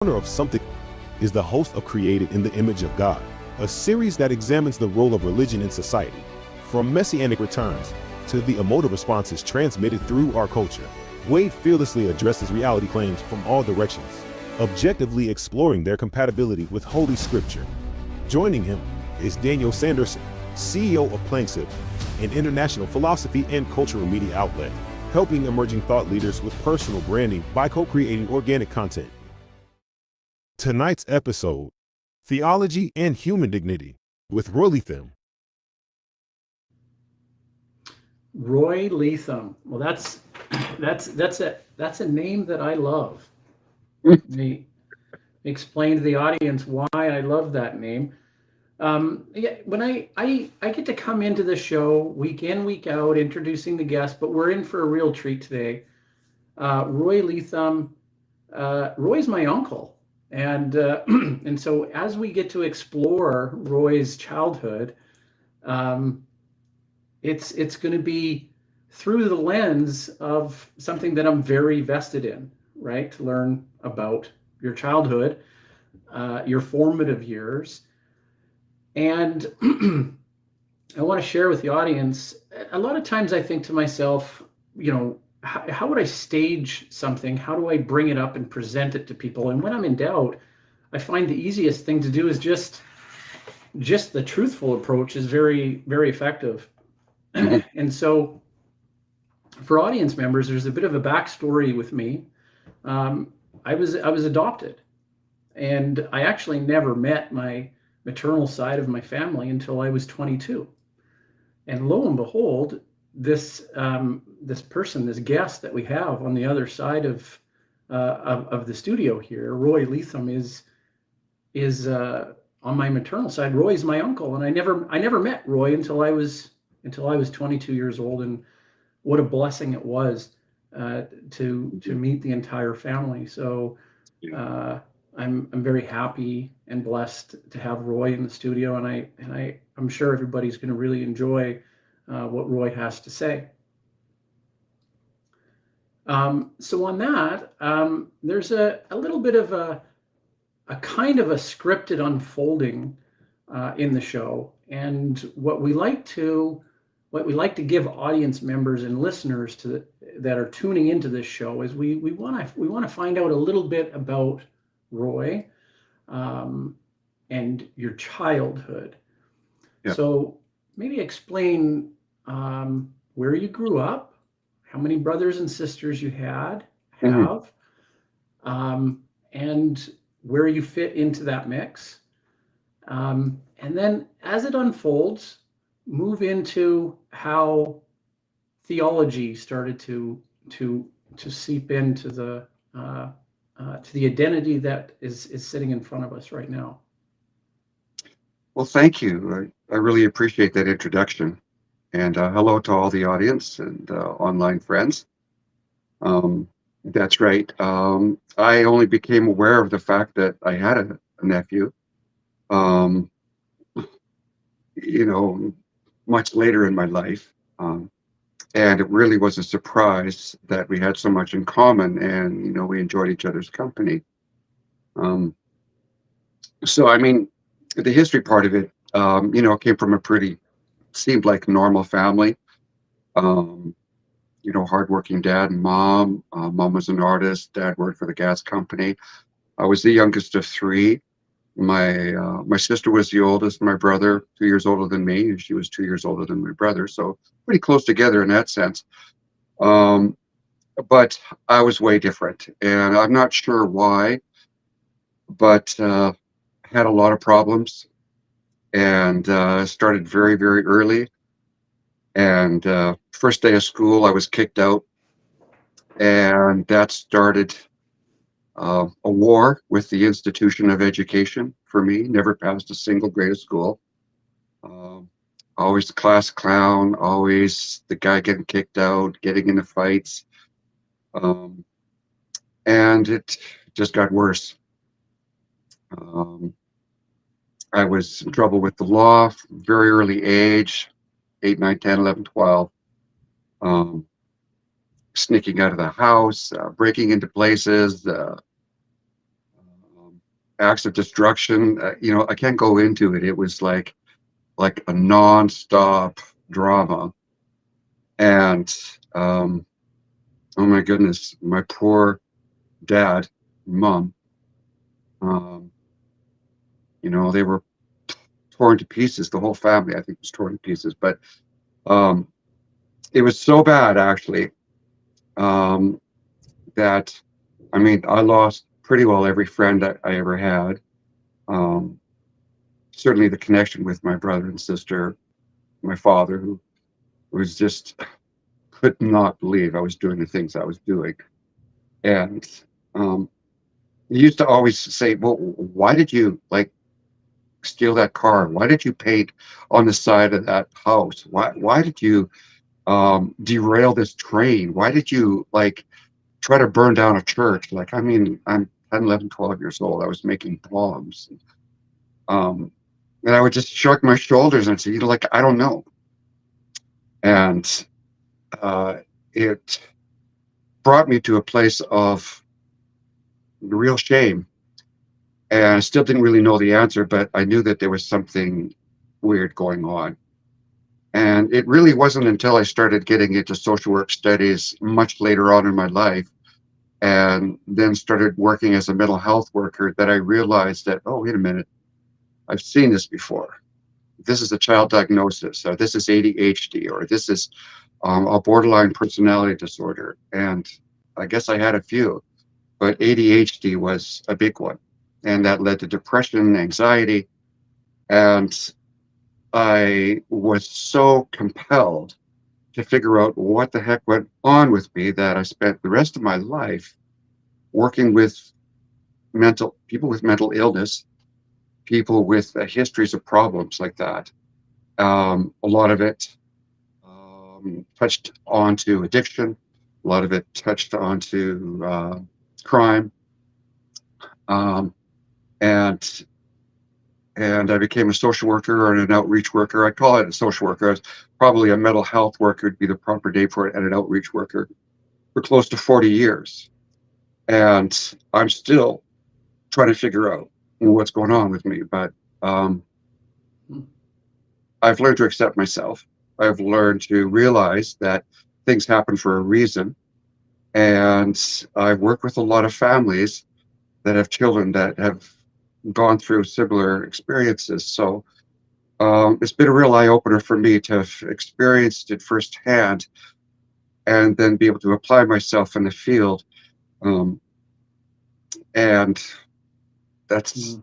Owner of Something is the host of Created in the Image of God, a series that examines the role of religion in society, from messianic returns to the emotive responses transmitted through our culture. Wade fearlessly addresses reality claims from all directions, objectively exploring their compatibility with Holy Scripture. Joining him is Daniel Sanderson, CEO of Planksip, an international philosophy and cultural media outlet, helping emerging thought leaders with personal branding by co-creating organic content. Tonight's episode, Theology and Human Dignity, with Roy Leathem. Roy Leathem. Well, that's a name that I love. Let me explain to the audience why I love that name. When I get to come into the show week in, week out, introducing the guests, but we're in for a real treat today. Roy Leathem. Roy's my uncle, and and so as we get to explore Roy's childhood, it's going to be through the lens of something that I'm very vested in, right? To learn about your childhood, your formative years. And I want to share with the audience, a lot of times I think to myself, how would I stage something? How do I bring it up and present it to people? And when I'm in doubt, I find the easiest thing to do is just the truthful approach is very, very effective. And so for audience members, there's a bit of a backstory with me. I was adopted, and I actually never met my maternal side of my family until I was 22. And lo and behold, this person, this guest that we have on the other side of the studio here, Roy Leathem, is on my maternal side. Roy's my uncle, and I never met Roy until I was 22 years old, and what a blessing it was to meet the entire family. So I'm very happy and blessed to have Roy in the studio, and I'm sure everybody's going to really enjoy what Roy has to say. So on that, there's a little bit of a kind of a scripted unfolding in the show, and what we like to give audience members and listeners that are tuning into this show is we want to find out a little bit about Roy and your childhood. Yeah. So maybe explain where you grew up, how many brothers and sisters you have, and where you fit into that mix. And then as it unfolds, move into how theology started to seep into the to the identity that is sitting in front of us right now. Well, thank you. I really appreciate that introduction. And hello to all the audience and online friends. That's right. I only became aware of the fact that I had a nephew, much later in my life. And it really was a surprise that we had so much in common, and, we enjoyed each other's company. So, I mean, the history part of it, came from a seemed like normal family. Hardworking dad and mom. Mom was an artist. Dad worked for the gas company. I was the youngest of three. My sister was the oldest. My brother, 2 years older than me, and she was 2 years older than my brother. So pretty close together in that sense. But I was way different, and I'm not sure why, but had a lot of problems, and started very, very early. And first day of school, I was kicked out, and that started a war with the institution of education for me. Never passed a single grade of school. Always the class clown, always the guy getting kicked out, getting into fights. And it just got worse. I was in trouble with the law from very early age, 8, 9, 10, 11, 12. Sneaking out of the house, breaking into places, acts of destruction. I can't go into it. It was like a non-stop drama. And oh my goodness, my poor dad, mom, um, they were torn to pieces. The whole family, I think, was torn to pieces. But um, it was so bad, actually, um, that, I mean, I lost pretty well every friend that I ever had. Um, Certainly the connection with my brother and sister, my father, who was just could not believe I was doing the things I was doing. And um, he used to always say, well, why did you like steal that car? Why did you paint on the side of that house? Why did you derail this train? Why did you like try to burn down a church? Like, I mean, I'm 10, 11, 12 years old. I was making bombs. Um, and I would just shrug my shoulders and say, like, I don't know. And it brought me to a place of real shame. And I still didn't really know the answer, but I knew that there was something weird going on. And it really wasn't until I started getting into social work studies much later on in my life, and then started working as a mental health worker, that I realized that, oh, wait a minute, I've seen this before. This is a child diagnosis, or this is ADHD, or this is a borderline personality disorder. And I guess I had a few, but ADHD was a big one. And that led to depression, anxiety. And I was so compelled to figure out what the heck went on with me that I spent the rest of my life working with people with mental illness, people with histories of problems like that. A lot of it touched onto addiction. A lot of it touched onto crime. Um, and and I became a social worker and an outreach worker. I call it a social worker. It's probably a mental health worker would be the proper name for it, and an outreach worker for close to 40 years. And I'm still trying to figure out what's going on with me. But um, I've learned to accept myself. I've learned to realize that things happen for a reason. And I've worked with a lot of families that have children that have gone through similar experiences. So it's been a real eye opener for me to have experienced it firsthand, and then be able to apply myself in the field. Um, and that's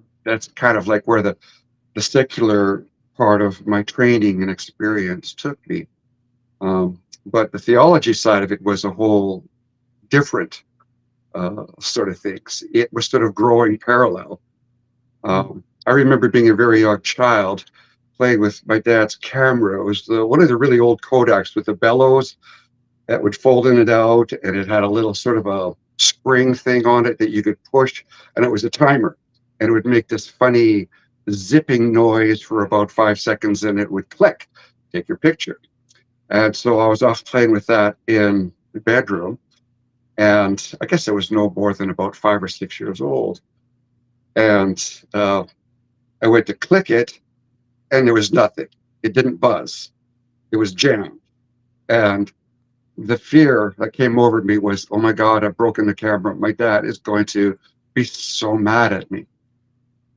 kind of like where the secular part of my training and experience took me. But the theology side of it was a whole different sort of things. It was sort of growing parallel. I remember being a very young child playing with my dad's camera. It was one of the really old Kodaks with the bellows that would fold in and out, and it had a little sort of a spring thing on it that you could push, and it was a timer, and it would make this funny zipping noise for about 5 seconds, and it would click, take your picture. And so I was off playing with that in the bedroom, and I guess I was no more than about 5 or 6 years old. And I went to click it, and there was nothing. It didn't buzz. It was jammed. And the fear that came over me was, oh my God, I've broken the camera. My dad is going to be so mad at me.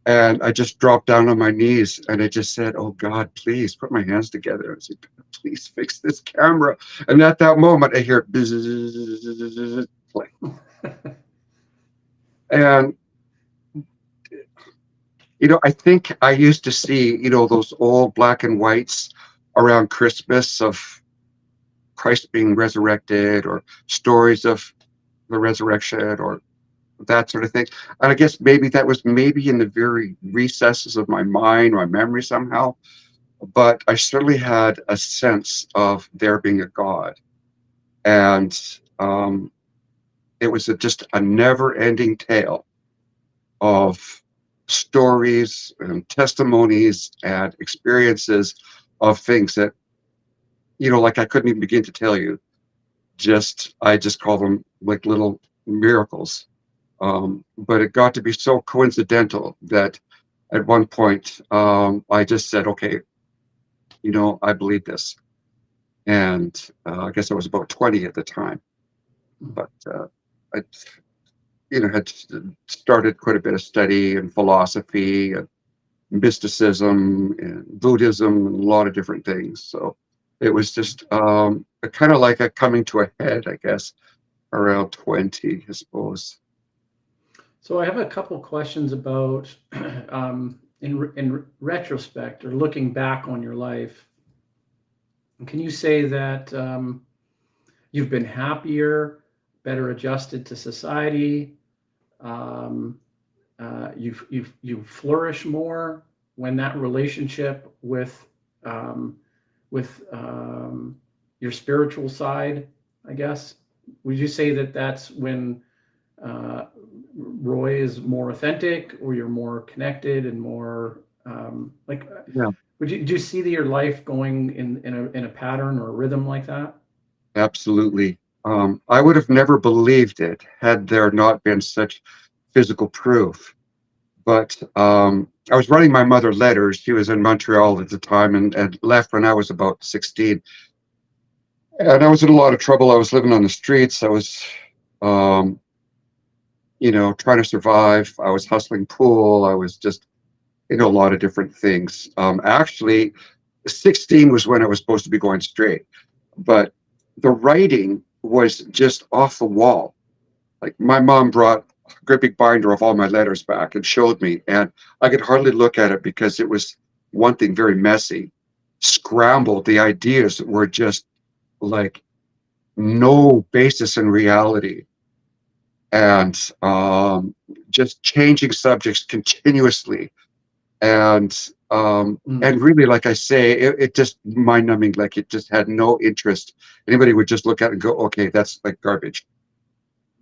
And I just dropped down on my knees, and I just said, oh God, please put my hands together. I said, please fix this camera. And at that moment, I hear bzzz, play. And I think I used to see, those old black and whites around Christmas of Christ being resurrected, or stories of the resurrection, or that sort of thing. And I guess maybe that was maybe in the very recesses of my mind, my memory somehow. But I certainly had a sense of there being a God. And it was just a never-ending tale of stories and testimonies and experiences of things that, like I couldn't even begin to tell you. I just call them like little miracles But it got to be so coincidental that at one point I just said, okay, I believe this. And I guess I was about 20 at the time, but I, had started quite a bit of study in philosophy and mysticism and Buddhism and a lot of different things. So it was just kind of like a coming to a head, I guess, around 20, I suppose. So I have a couple questions about, in retrospect or looking back on your life. Can you say that you've been happier, better adjusted to society? You flourish more when that relationship with your spiritual side, I guess. Would you say that that's when Roy is more authentic, or you're more connected and more Yeah, do you see your life going in a pattern or a rhythm like that? absolutely. I would have never believed it had there not been such physical proof. But I was writing my mother letters. She was in Montreal at the time and left when I was about 16. And I was in a lot of trouble. I was living on the streets. I was, trying to survive. I was hustling pool. I was just, a lot of different things. Actually, 16 was when I was supposed to be going straight. But the writing was just off the wall. Like my mom brought a great big binder of all my letters back and showed me, and I could hardly look at it because it was, one thing, very messy, scrambled. The ideas were just like no basis in reality, and just changing subjects continuously, and and really, like I say, it just mind-numbing. Like it just had no interest. Anybody would just look at it and go, okay, that's like garbage.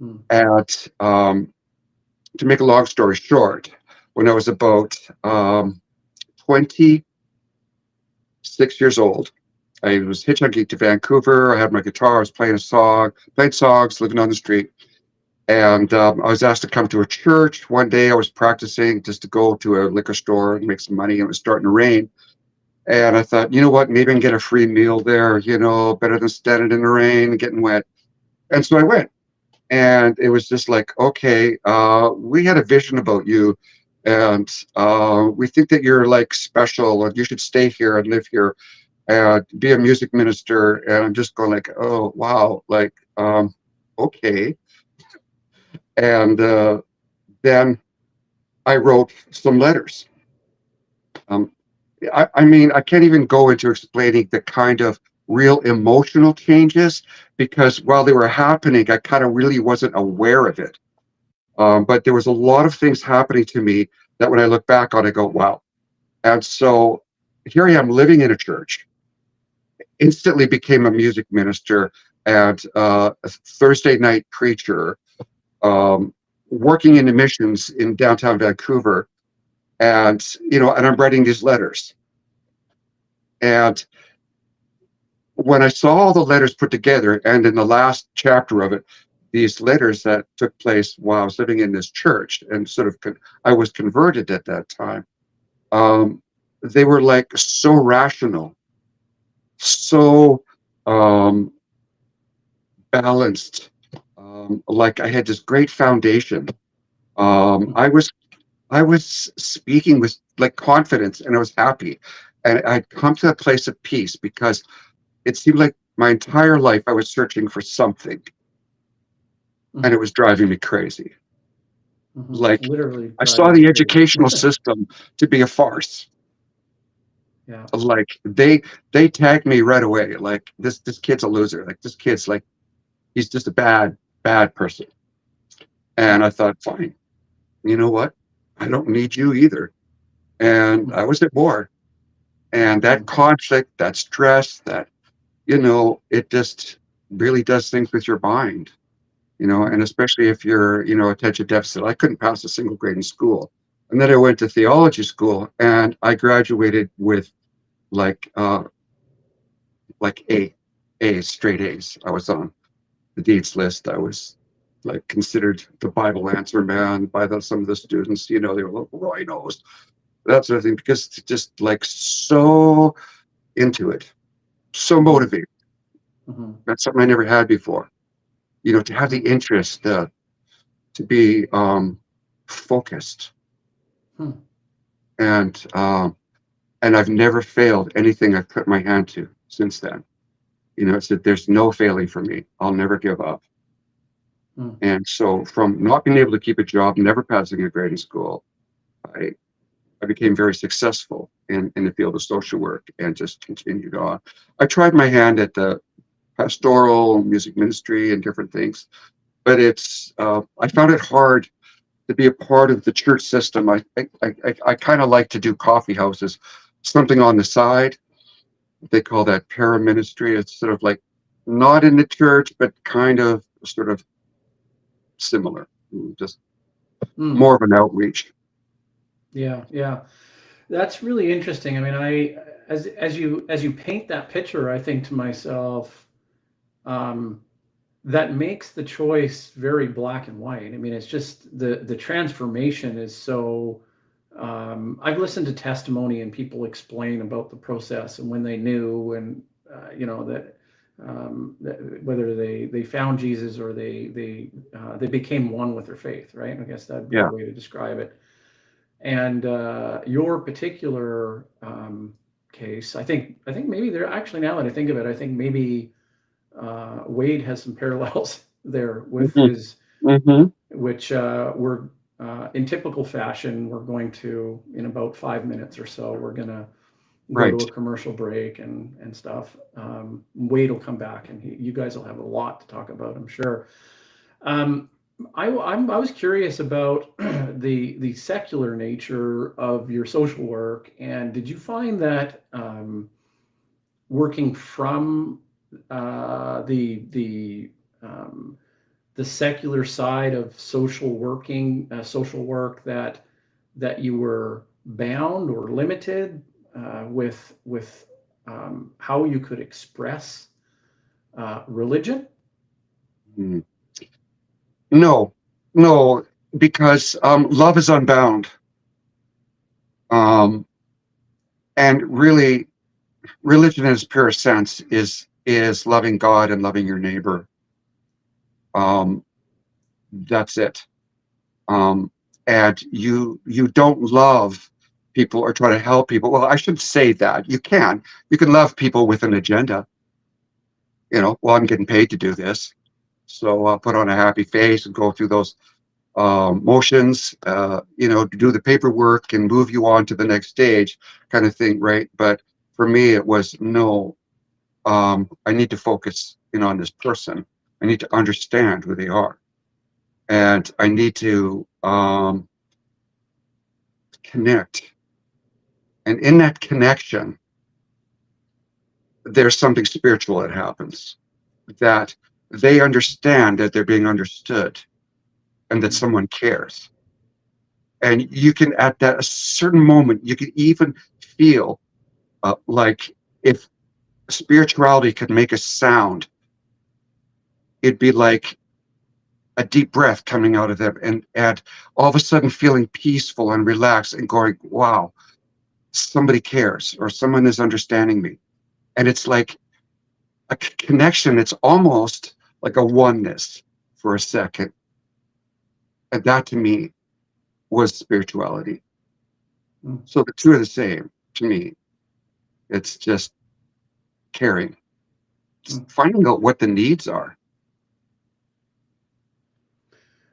Mm. And to make a long story short, when I was about 26 years old, I was hitchhiking to Vancouver. I had my guitar. I was playing songs, living on the street. And I was asked to come to a church. One day I was practicing just to go to a liquor store and make some money. And it was starting to rain. And I thought, you know what, maybe I can get a free meal there, better than standing in the rain and getting wet. And so I went. And it was just like, okay, we had a vision about you, and we think that you're like special, and you should stay here and live here and be a music minister. And I'm just going like, oh wow, like okay. And then I wrote some letters. I mean, I can't even go into explaining the kind of real emotional changes, because while they were happening, I kind of really wasn't aware of it. But there was a lot of things happening to me that when I look back on it, I go, wow. And so here I am living in a church, instantly became a music minister and a Thursday night preacher, working in missions in downtown Vancouver. And, and I'm writing these letters. And when I saw all the letters put together, and in the last chapter of it, these letters that took place while I was living in this church, and sort of I was converted at that time, they were like so rational, so balanced, like I had this great foundation. I was speaking with like confidence, and I was happy, and I'd come to a place of peace, because it seemed like my entire life I was searching for something, and it was driving me crazy. Like Literally I saw driving the you crazy. educational system to be a farce. Yeah. Like they tagged me right away. Like this kid's a loser. Like this kid's like, he's just a bad person. And I thought, fine, you know what? I don't need you either. And I was at war. And that conflict, that stress, that, it just really does things with your mind, and especially if you're, attention deficit. I couldn't pass a single grade in school. And then I went to theology school, and I graduated with like straight A's. I was on the dean's list. I was like considered the Bible answer man by some of the students. You know, they were like, Roy knows that sort of thing, because it's just like so into it, so motivated. Mm-hmm. That's something I never had before. You know, to have the interest, to be focused, Hmm. and I've never failed anything I've put my hand to since then. You know, it's that there's no failing for me. I'll never give up. Hmm. And so, from not being able to keep a job, never passing a grade in school, I I became very successful in the field of social work and just continued on. I tried my hand at the pastoral music ministry and different things, but I found it hard to be a part of the church system. I kind of like to do coffee houses, something on the side. They call that para ministry. It's sort of like not in the church, but kind of sort of similar, just Hmm. more of an outreach. Yeah, yeah. That's really interesting. I mean, as you paint that picture, I think to myself, um, that makes the choice very black and white. I mean, it's just the transformation is so. I've listened to testimony and people explain about the process and when they knew, and that whether they found Jesus or they became one with their faith, right? I guess that'd be the Yeah. way to describe it. And your particular case, I think maybe there actually, now that I think of it, I think maybe Wade has some parallels there with Hmm. his, Hmm. which we're in typical fashion. We're going to, in about 5 minutes or so, we're gonna go to Right. a commercial break and stuff. Wade will come back, and you guys will have a lot to talk about, I'm sure. Um, I was curious about the secular nature of your social work, and did you find that working from um, the secular side of social work, that you were bound or limited with how you could express religion? Mm. No, no, because love is unbound. Um, and really, religion in its purest sense is loving God and loving your neighbor. Um, that's it. Um, and you don't love people or try to help people. Well, I should say that you can love people with an agenda. You know, well, I'm getting paid to do this, so I'll put on a happy face and go through those motions, you know, to do the paperwork and move you on to the next stage, kind of thing, right? But for me, it was no. I need to focus in on this person. I need to understand who they are, and I need to connect. And in that connection, there's something spiritual that happens. That they understand that they're being understood, and that someone cares. And you can, at that a certain moment, you can even feel like if spirituality could make a sound, it'd be like a deep breath coming out of them, and all of a sudden feeling peaceful and relaxed and going, wow, somebody cares or someone is understanding me. And it's like a connection. It's almost like a oneness for a second. And that to me was spirituality. Mm. So the two are the same to me. It's just caring, just Mm. finding out what the needs are.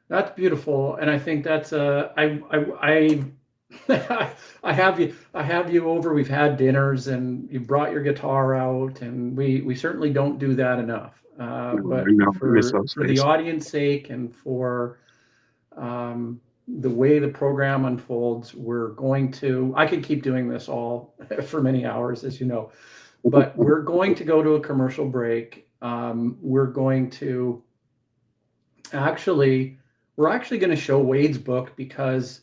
That's beautiful, and I think that's I have you over. We've had dinners, and you brought your guitar out, and we certainly don't do that enough. You know, I But know, I miss for those the days. audience sake and for the way the program unfolds, we're going to. I could keep doing this all for many hours, as you know, but we're going to go to a commercial break. We're going to actually we're actually going to show Wade's book because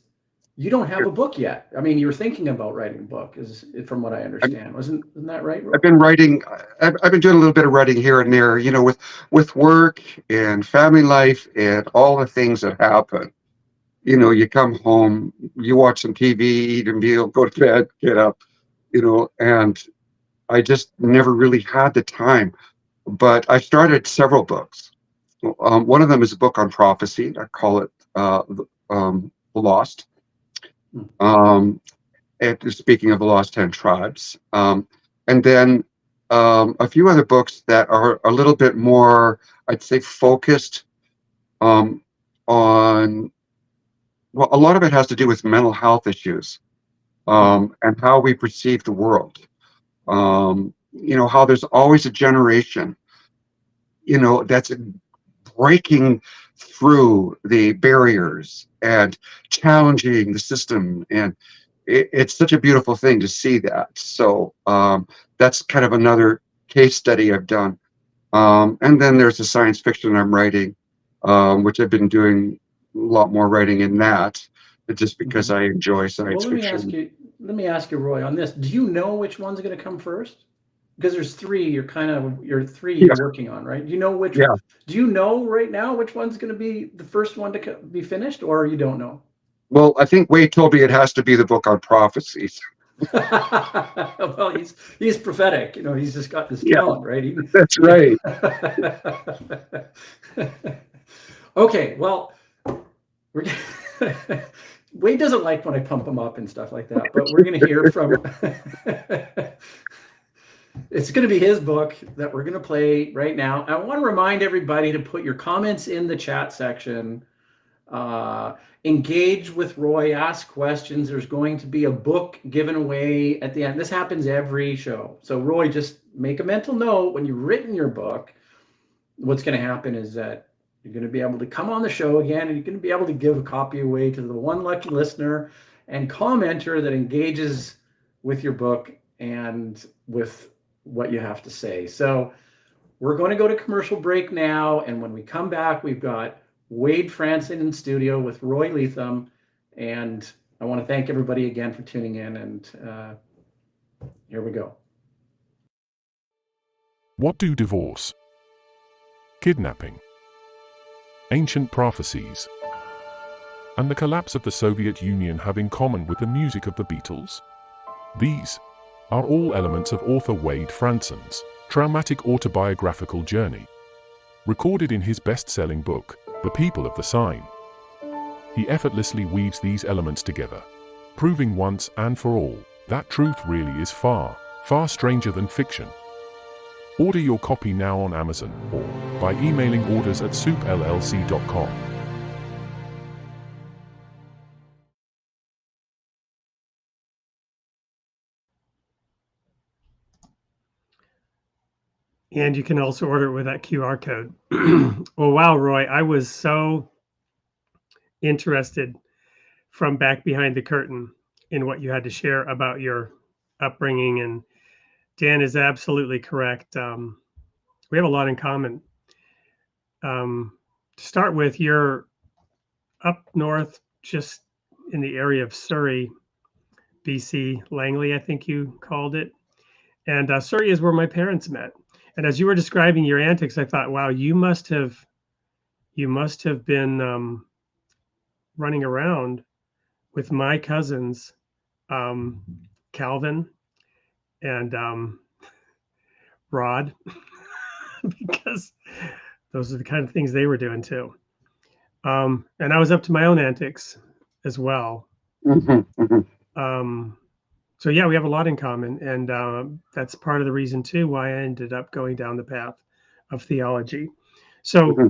You don't have a book yet. I mean, you're thinking about writing a book, is from what I understand. Isn't that right, Roy? I've been writing. I've been doing a little bit of writing here and there. You know, with work and family life and all the things that happen. You know, you come home, you watch some TV, eat a meal, go to bed, get up. You know, and I just never really had the time. But I started several books. One of them is a book on prophecy. I call it The Lost. Hmm. And speaking of the Lost 10 Tribes. And then a few other books that are a little bit more, I'd say, focused on, well, a lot of it has to do with mental health issues and how we perceive the world. You know, how there's always a generation, you know, that's breaking through the barriers and challenging the system. And it's such a beautiful thing to see that. So that's kind of another case study I've done. And then there's the science fiction I'm writing, which I've been doing a lot more writing in that, just because I enjoy science Well, fiction. let me ask you, Roy, on this. Do you know which one's going to come first? Because there's three. You're Yeah, working on, right? Do you know which? yeah. Do you know right now which one's going to be the first one to be finished, or you don't know? Well, I think Wade told me it has to be the book on prophecies. Well, he's prophetic. You know, he's just got this Yeah, talent, right? that's right. Okay, well, we're Wade doesn't like when I pump him up and stuff like that, but we're going to hear from. It's going to be his book that we're going to play right now. I want to remind everybody to put your comments in the chat section. Engage with Roy, ask questions. There's going to be a book given away at the end. This happens every show. So Roy, just make a mental note when you've written your book. What's going to happen is that you're going to be able to come on the show again, and you're going to be able to give a copy away to the one lucky listener and commenter that engages with your book and with what you have to say. So we're going to go to commercial break now, and when we come back, we've got Wade Franson in studio with Roy Leathem, and I want to thank everybody again for tuning in, and here we go. What do divorce, kidnapping, ancient prophecies, and the collapse of the Soviet Union have in common with the music of the Beatles? These are all elements of author Wade Franson's traumatic autobiographical journey, recorded in his best-selling book, The People of the Sign. He effortlessly weaves these elements together, proving once and for all that truth really is far, far stranger than fiction. Order your copy now on Amazon or by emailing orders@soupllc.com. And you can also order it with that QR code. Well, wow, Roy, I was so interested from back behind the curtain in what you had to share about your upbringing. And Dan is absolutely correct. We have a lot in common. To start with, you're up north, just in the area of Surrey, BC, Langley, I think you called it. And Surrey is where my parents met. And as you were describing your antics, I thought, wow, you must have been running around with my cousins, Calvin and Rod, because those are the kind of things they were doing too. And I was up to my own antics as well. So yeah, we have a lot in common, and that's part of the reason too why I ended up going down the path of theology. So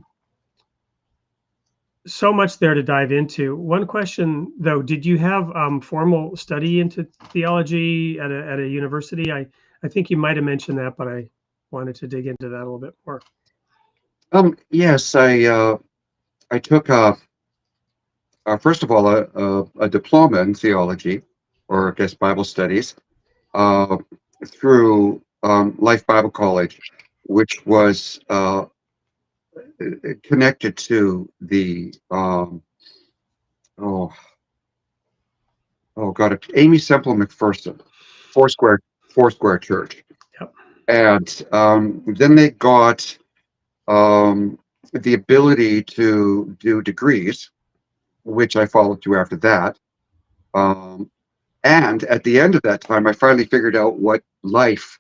much there to dive into. One question though, did you have formal study into theology at a university? I think you might have mentioned that, but I wanted to dig into that a little bit more. Yes, I took first of all a diploma in theology, or I guess Bible studies, through Life Bible College, which was connected to the oh God, Amy Semple McPherson, Foursquare Church. Yep. And then they got the ability to do degrees, which I followed through after that. And at the end of that time, I finally figured out what life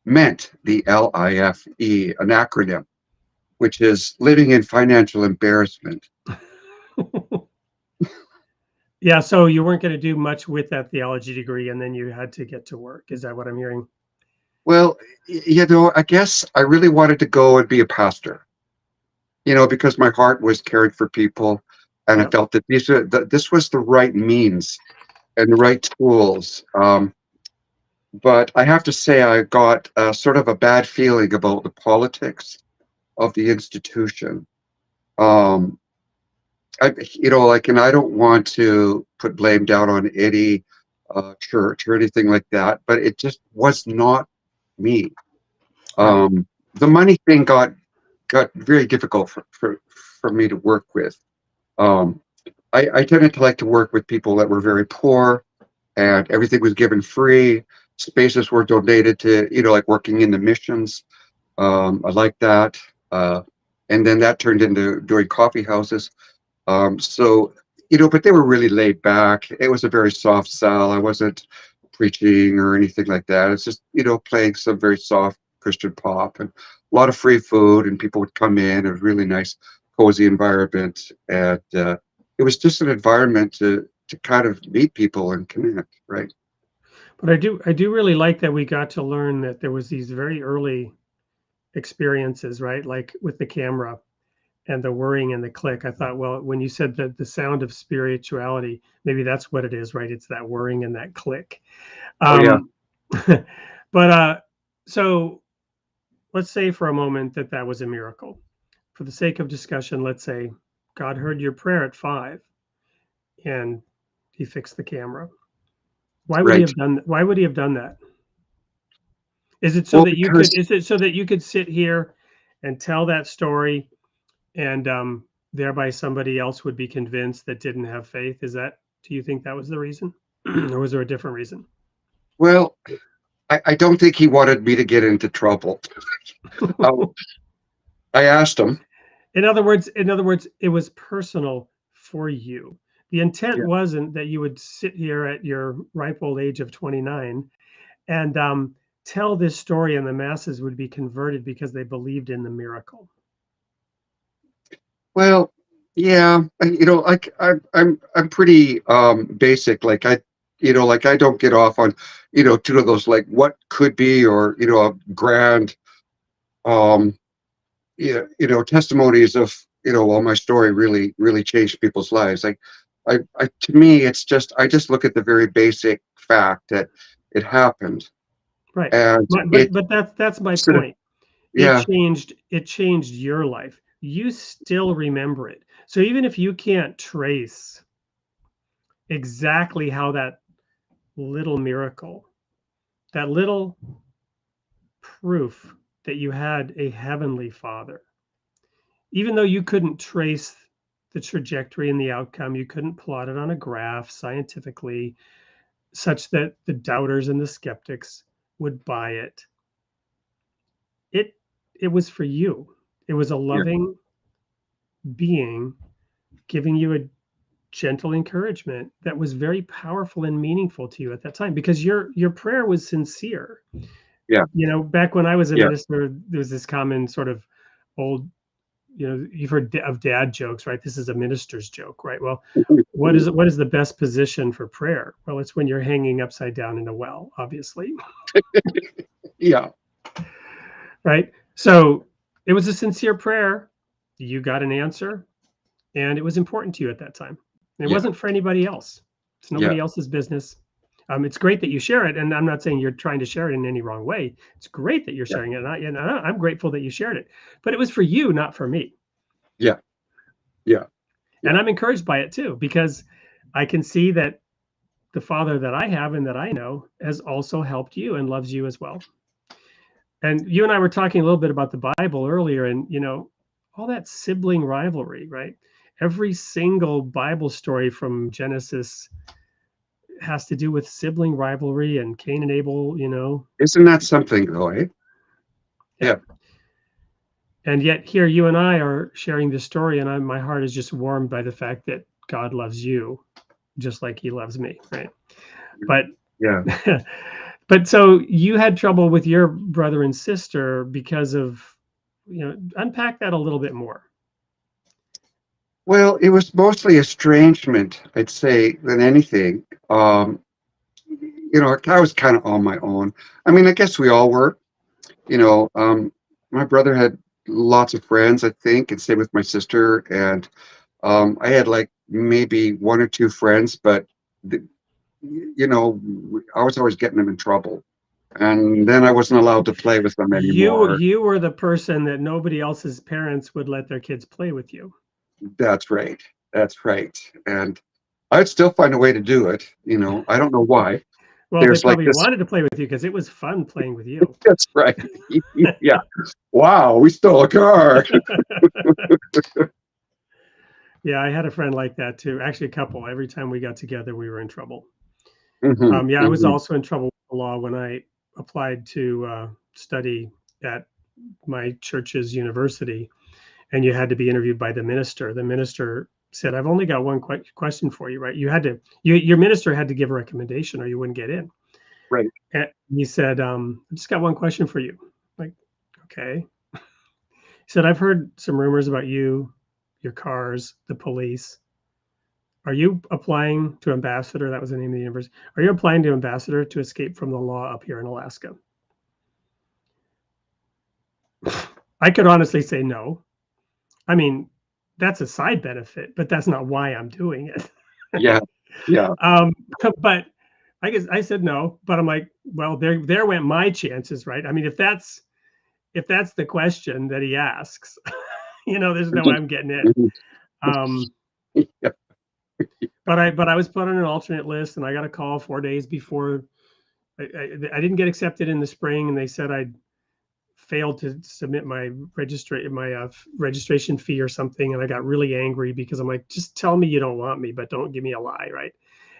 meant, the LIFE, an acronym, which is living in financial embarrassment. Yeah, so you weren't going to do much with that theology degree, and then you had to get to work. Is that what I'm hearing? Well, I guess I really wanted to go and be a pastor, because my heart was caring for people, and I Yep. felt that this was the right means and the right tools. But I have to say, I got sort of a bad feeling about the politics of the institution. And I don't want to put blame down on any church or anything like that, but it just was not me. Right. The money thing got very difficult for me to work with. I tended to like to work with people that were very poor, and everything was given free. Spaces were donated to, like working in the missions. I like that. And then that turned into doing coffee houses. But they were really laid back. It was a very soft sell. I wasn't preaching or anything like that. It's just, playing some very soft Christian pop and a lot of free food, and people would come in. It was really nice, cozy environment. And it was just an environment to kind of meet people and connect, right? But I do really like that we got to learn that there was these very early experiences, right? Like with the camera and the whirring and the click. I thought, well, when you said that the sound of spirituality, maybe that's what it is, right? It's that whirring and that click. Oh, yeah. But so let's say for a moment that was a miracle. For the sake of discussion, let's say God heard your prayer at 5 and he fixed the camera. Why would he Right. have done? Why would he have done that? Is it so Well, that you because could? Is it so that you could sit here and tell that story, and thereby somebody else would be convinced that didn't have faith? Is that? Do you think that was the reason, or was there a different reason? Well, I don't think he wanted me to get into trouble. I asked him. In other words, it was personal for you. The intent Yeah. wasn't that you would sit here at your ripe old age of 29 and tell this story, and the masses would be converted because they believed in the miracle. Well, yeah, I'm pretty basic. Like I don't get off on, two of those like what could be, or a grand um testimonies of, well, my story really changed people's lives. Like to me, it's just, I just look at the very basic fact that it happened, Right. and But that's my sort of, point. yeah, It changed your life. You still remember it. So even if you can't trace exactly how that little miracle, that little proof that you had a heavenly Father, even though you couldn't trace the trajectory and the outcome, you couldn't plot it on a graph scientifically such that the doubters and the skeptics would buy it. It was for you. It was a yeah, loving being giving you a gentle encouragement that was very powerful and meaningful to you at that time, because your prayer was sincere. yeah, Back when I was a yeah. minister, there was this common sort of old, you've heard of dad jokes, right? This is a minister's joke, right? Well, what is the best position for prayer? Well, it's when you're hanging upside down in a well, obviously. Yeah, Right? So it was a sincere prayer. You got an answer, and it was important to you at that time. It yeah, wasn't for anybody else. It's yeah, nobody else's business. It's great that you share it, and I'm not saying you're trying to share it in any wrong way. It's great that you're yeah, sharing it, and I'm grateful that you shared it. But it was for you, not for me. yeah, yeah, And yeah, I'm encouraged by it too, because I can see that the Father that I have and that I know has also helped you and loves you as well. And you and I were talking a little bit about the Bible earlier, and all that sibling rivalry, right? Every single Bible story from Genesis has to do with sibling rivalry and Cain and Abel, you know. Isn't that something, though, eh? Yeah. And yet here you and I are sharing this story, and my heart is just warmed by the fact that God loves you just like he loves me, right? But Yeah. but so you had trouble with your brother and sister because of, you know, unpack that a little bit more. Well, it was mostly estrangement, I'd say, than anything. You know, I was kind of on my own. I mean, I guess we all were. You know, my brother had lots of friends, I think, and stayed with my sister. And I had like maybe one or two friends, but, you know, I was always getting them in trouble. And then I wasn't allowed to play with them anymore. You were the person that nobody else's parents would let their kids play with you. That's right. That's right. And I'd still find a way to do it. You know, I don't know why. Well, There's they like probably this. wanted to play with you because it was fun playing with you. That's right. Yeah. Wow, we stole a car. Yeah, I had a friend like that too. Actually, a couple. Every time we got together, we were in trouble. I was also in trouble with the law when I applied to study at my church's university, and you had to be interviewed by the minister. The minister said, "I've only got one question for you, right? Your minister had to give a recommendation, or you wouldn't get in." Right. And he said, "I just got one question for you." Like, okay. He said, "I've heard some rumors about you, your cars, the police. Are you applying to ambassador?" That was the name of the university. "Are you applying to ambassador to escape from the law up here in Alaska?" I could honestly say no. I mean, that's a side benefit, but that's not why I'm doing it. Yeah. Yeah. But I guess I said no, but I'm like, well, there went my chances, right? I mean, if that's the question that he asks, you know, there's no way I'm getting in. Yeah. But I was put on an alternate list, and I got a call 4 days before. I didn't get accepted in the spring, and they said I'd failed to submit my registration fee or something, and I got really angry because I'm like, just tell me you don't want me, but don't give me a lie, right?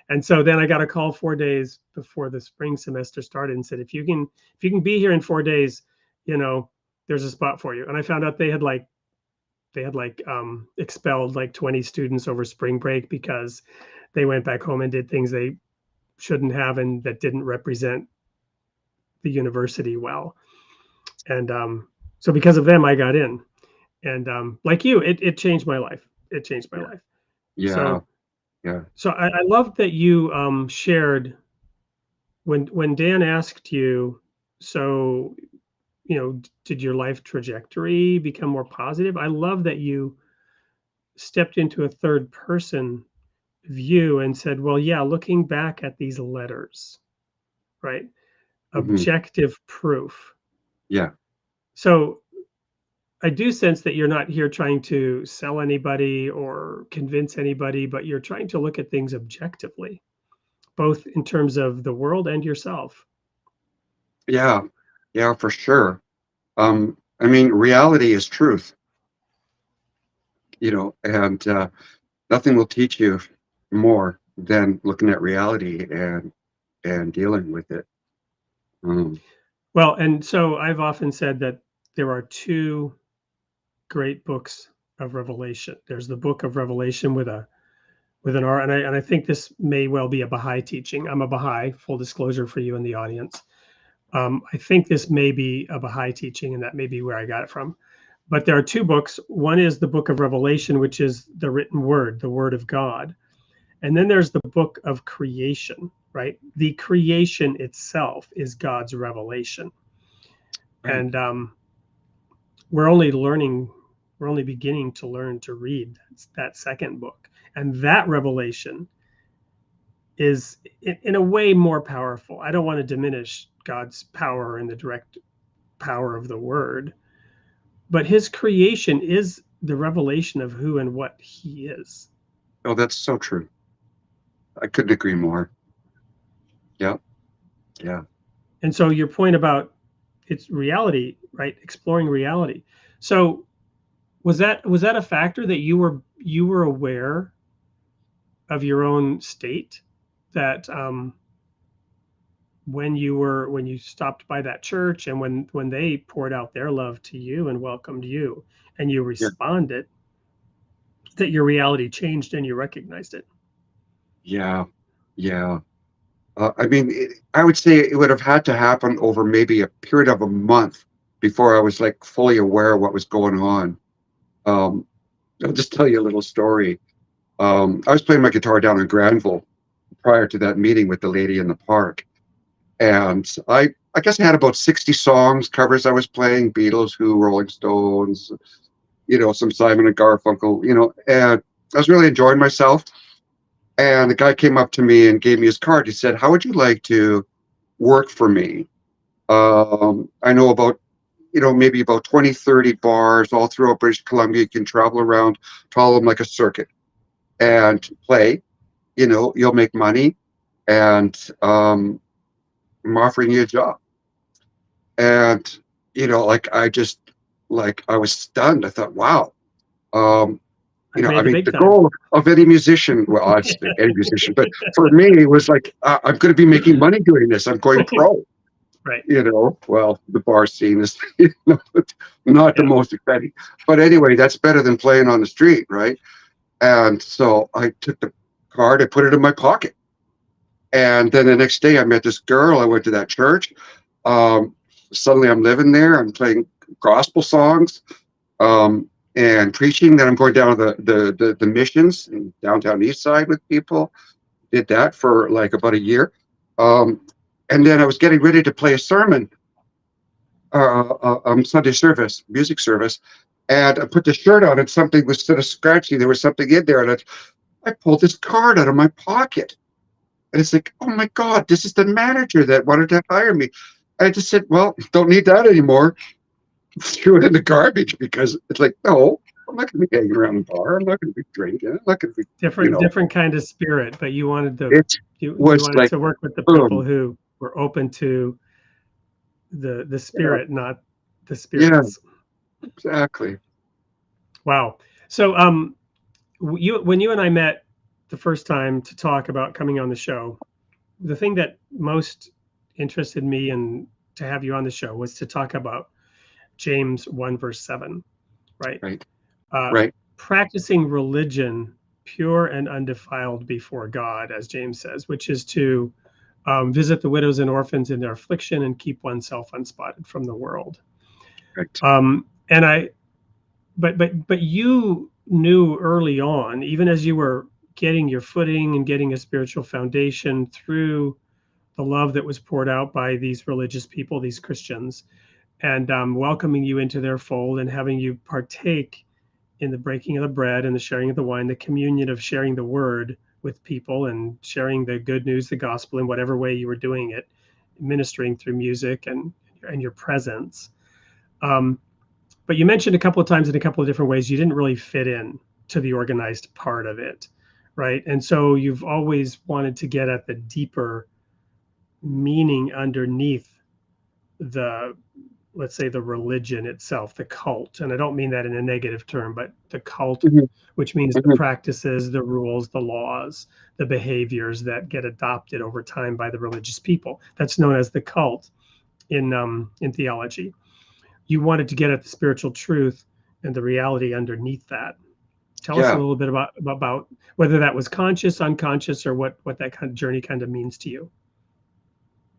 And so then I got a call 4 days before the spring semester started and said, if you can be here in 4 days, you know, there's a spot for you. And I found out they had expelled like 20 students over spring break because they went back home and did things they shouldn't have and that didn't represent the university well. And so because of them, I got in. And like you, it changed my life. It changed my life. Yeah. So, yeah. So I love that you shared when Dan asked you, so, you know, did your life trajectory become more positive? I love that you stepped into a third person view and said, well, yeah, looking back at these letters, right? Objective proof. Yeah. So I do sense that you're not here trying to sell anybody or convince anybody, but you're trying to look at things objectively, both in terms of the world and yourself. Yeah. Yeah, for sure. I mean, reality is truth, you know, and nothing will teach you more than looking at reality and dealing with it. Well, and so I've often said that there are two great books of Revelation. There's the book of Revelation with an R, and I think this may well be a Baha'i teaching. I'm a Baha'i, full disclosure for you in the audience. I think this may be a Baha'i teaching, and that may be where I got it from. But there are two books. One is the book of Revelation, which is the written word, the word of God. And then there's the book of creation, right? The creation itself is God's revelation. Right. And we're only beginning to learn to read that second book. And that revelation is in a way more powerful. I don't want to diminish God's power and the direct power of the word, but his creation is the revelation of who and what he is. Oh, that's so true. I couldn't agree more. Yeah. Yeah. And so your point about it's reality, right? Exploring reality. So was that a factor that you were aware of your own state that when you stopped by that church and when they poured out their love to you and welcomed you and you Yeah. responded, that your reality changed and you recognized it. Yeah. Yeah. I mean, I would say it would have had to happen over maybe a period of a month before I was like fully aware of what was going on. Um, I'll just tell you a little story. I was playing my guitar down in Granville prior to that meeting with the lady in the park, and I guess I had about 60 songs covers I was playing: Beatles, Who, Rolling Stones, some Simon and Garfunkel, and I was really enjoying myself. And the guy came up to me and gave me his card. He said, "How would you like to work for me? I know about, maybe about 20, 30 bars all throughout British Columbia. You can travel around to all of them like a circuit and play. You'll make money, and I'm offering you a job." And, I was stunned. I thought, wow. Um, I've I made the mean, big the time. goal of any musician, well, I say any musician, but for me, it was like, I'm going to be making money doing this. I'm going pro. Right. Well, the bar scene is not the Yeah. most exciting. But anyway, that's better than playing on the street, right? And so I took the card, I put it in my pocket. And then the next day I met this girl. I went to that church. Um, Suddenly I'm living there. I'm playing gospel songs. And preaching. Then I'm going down to the missions in downtown East Side with people. Did that for like about a year. And then I was getting ready to play a sermon, Sunday service, music service. And I put the shirt on and something was sort of scratchy. There was something in there. And I pulled this card out of my pocket. And it's like, oh my God, this is the manager that wanted to hire me. I just said, well, don't need that anymore. Threw it in the garbage because it's like, no, I'm not going to be hanging around the bar. I'm not going to be drinking. I'm not going to be, Different kind of spirit, but you wanted it you was wanted like, to work with the people boom. who were open to the Yeah, spirit, not the yeah, spirits. exactly. Wow. So when you and I met the first time to talk about coming on the show, the thing that most interested me and to have you on the show was to talk about James 1 verse 7, right? Right, Uh, right, Practicing religion pure and undefiled before God, as James says, which is to visit the widows and orphans in their affliction and keep oneself unspotted from the world. right. And but you knew early on, even as you were getting your footing and getting a spiritual foundation through the love that was poured out by these religious people, these Christians, and welcoming you into their fold and having you partake in the breaking of the bread and the sharing of the wine, the communion of sharing the word with people and sharing the good news, the gospel, in whatever way you were doing it, ministering through music and your presence. Um, but you mentioned a couple of times in a couple of different ways you didn't really fit in to the organized part of it, right? And so you've always wanted to get at the deeper meaning underneath the, let's say, the religion itself, the cult. And I don't mean that in a negative term, but the cult, Mhm, which means the mhm. practices, the rules, the laws, the behaviors that get adopted over time by the religious people. That's known as the cult in theology. You wanted to get at the spiritual truth and the reality underneath that. Tell us a Yeah. little bit about whether that was conscious, unconscious, or what that kind of journey kind of means to you.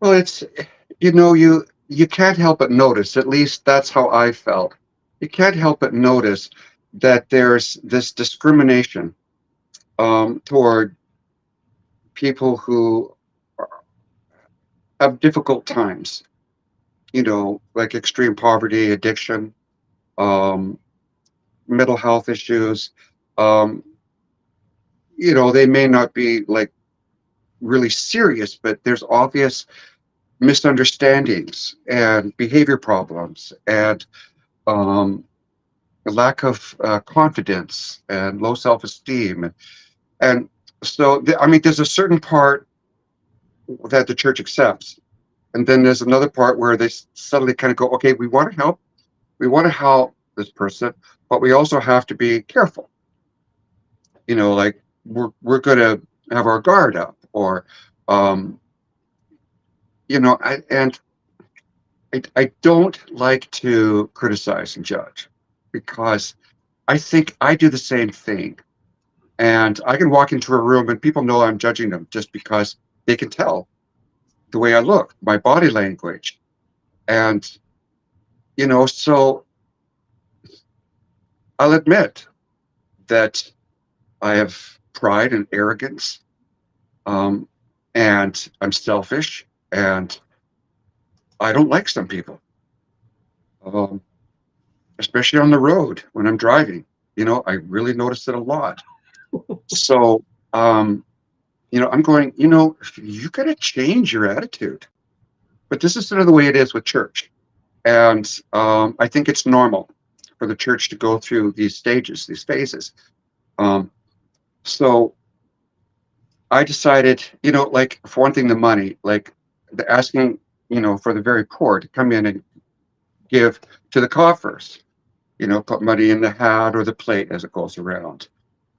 Well, you can't help but notice, at least that's how I felt. You can't help but notice that there's this discrimination toward people who have difficult times, like extreme poverty, addiction, um, mental health issues. Um, they may not be like really serious, but there's obvious misunderstandings and behavior problems and um, a lack of confidence and low self-esteem. And so, I mean, there's a certain part that the church accepts. And then there's another part where they suddenly kind of go, okay, we want to help. We want to help this person, but we also have to be careful. Like we're going to have our guard up. or, um, I don't like to criticize and judge because I think I do the same thing. And I can walk into a room and people know I'm judging them just because they can tell the way I look, my body language. And, so I'll admit that I have pride and arrogance, um, and I'm selfish, and I don't like some people, um, especially on the road when I'm driving. I really notice it a lot. So, I'm going, you got to change your attitude. But this is sort of the way it is with church. And I think it's normal for the church to go through these stages, these phases. So I decided, like, for one thing, the money, like the asking, for the very poor to come in and give to the coffers, put money in the hat or the plate as it goes around.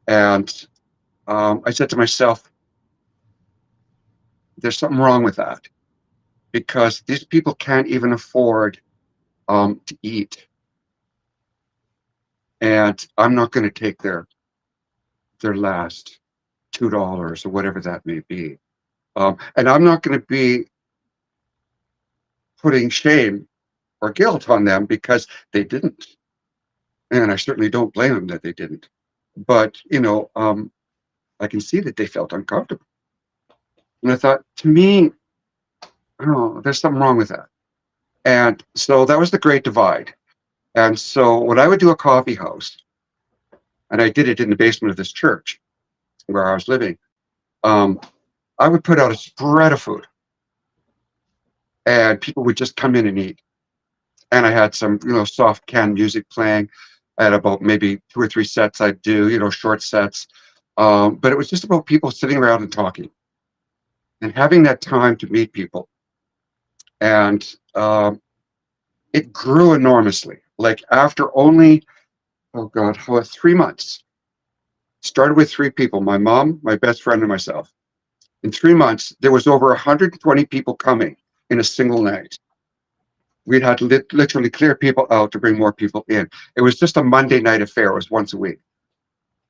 And I said to myself, there's something wrong with that because these people can't even afford to eat. And I'm not going to take their last $2 or whatever that may be. And I'm not going to be putting shame or guilt on them because they didn't. And I certainly don't blame them that they didn't. But, I can see that they felt uncomfortable. And I thought, to me, there's something wrong with that. And so that was the great divide. And so when I would do a coffee house, and I did it in the basement of this church where I was living, I would put out a spread of food and people would just come in and eat. And I had some, soft canned music playing. I had about maybe 2 or 3 sets I'd do, short sets. But it was just about people sitting around and talking and having that time to meet people. And it grew enormously. Like after only, 3 months, started with 3 people, my mom, my best friend, and myself. In 3 months, there was over 120 people coming in a single night. We'd had to literally clear people out to bring more people in. It was just a Monday night affair. It was once a week.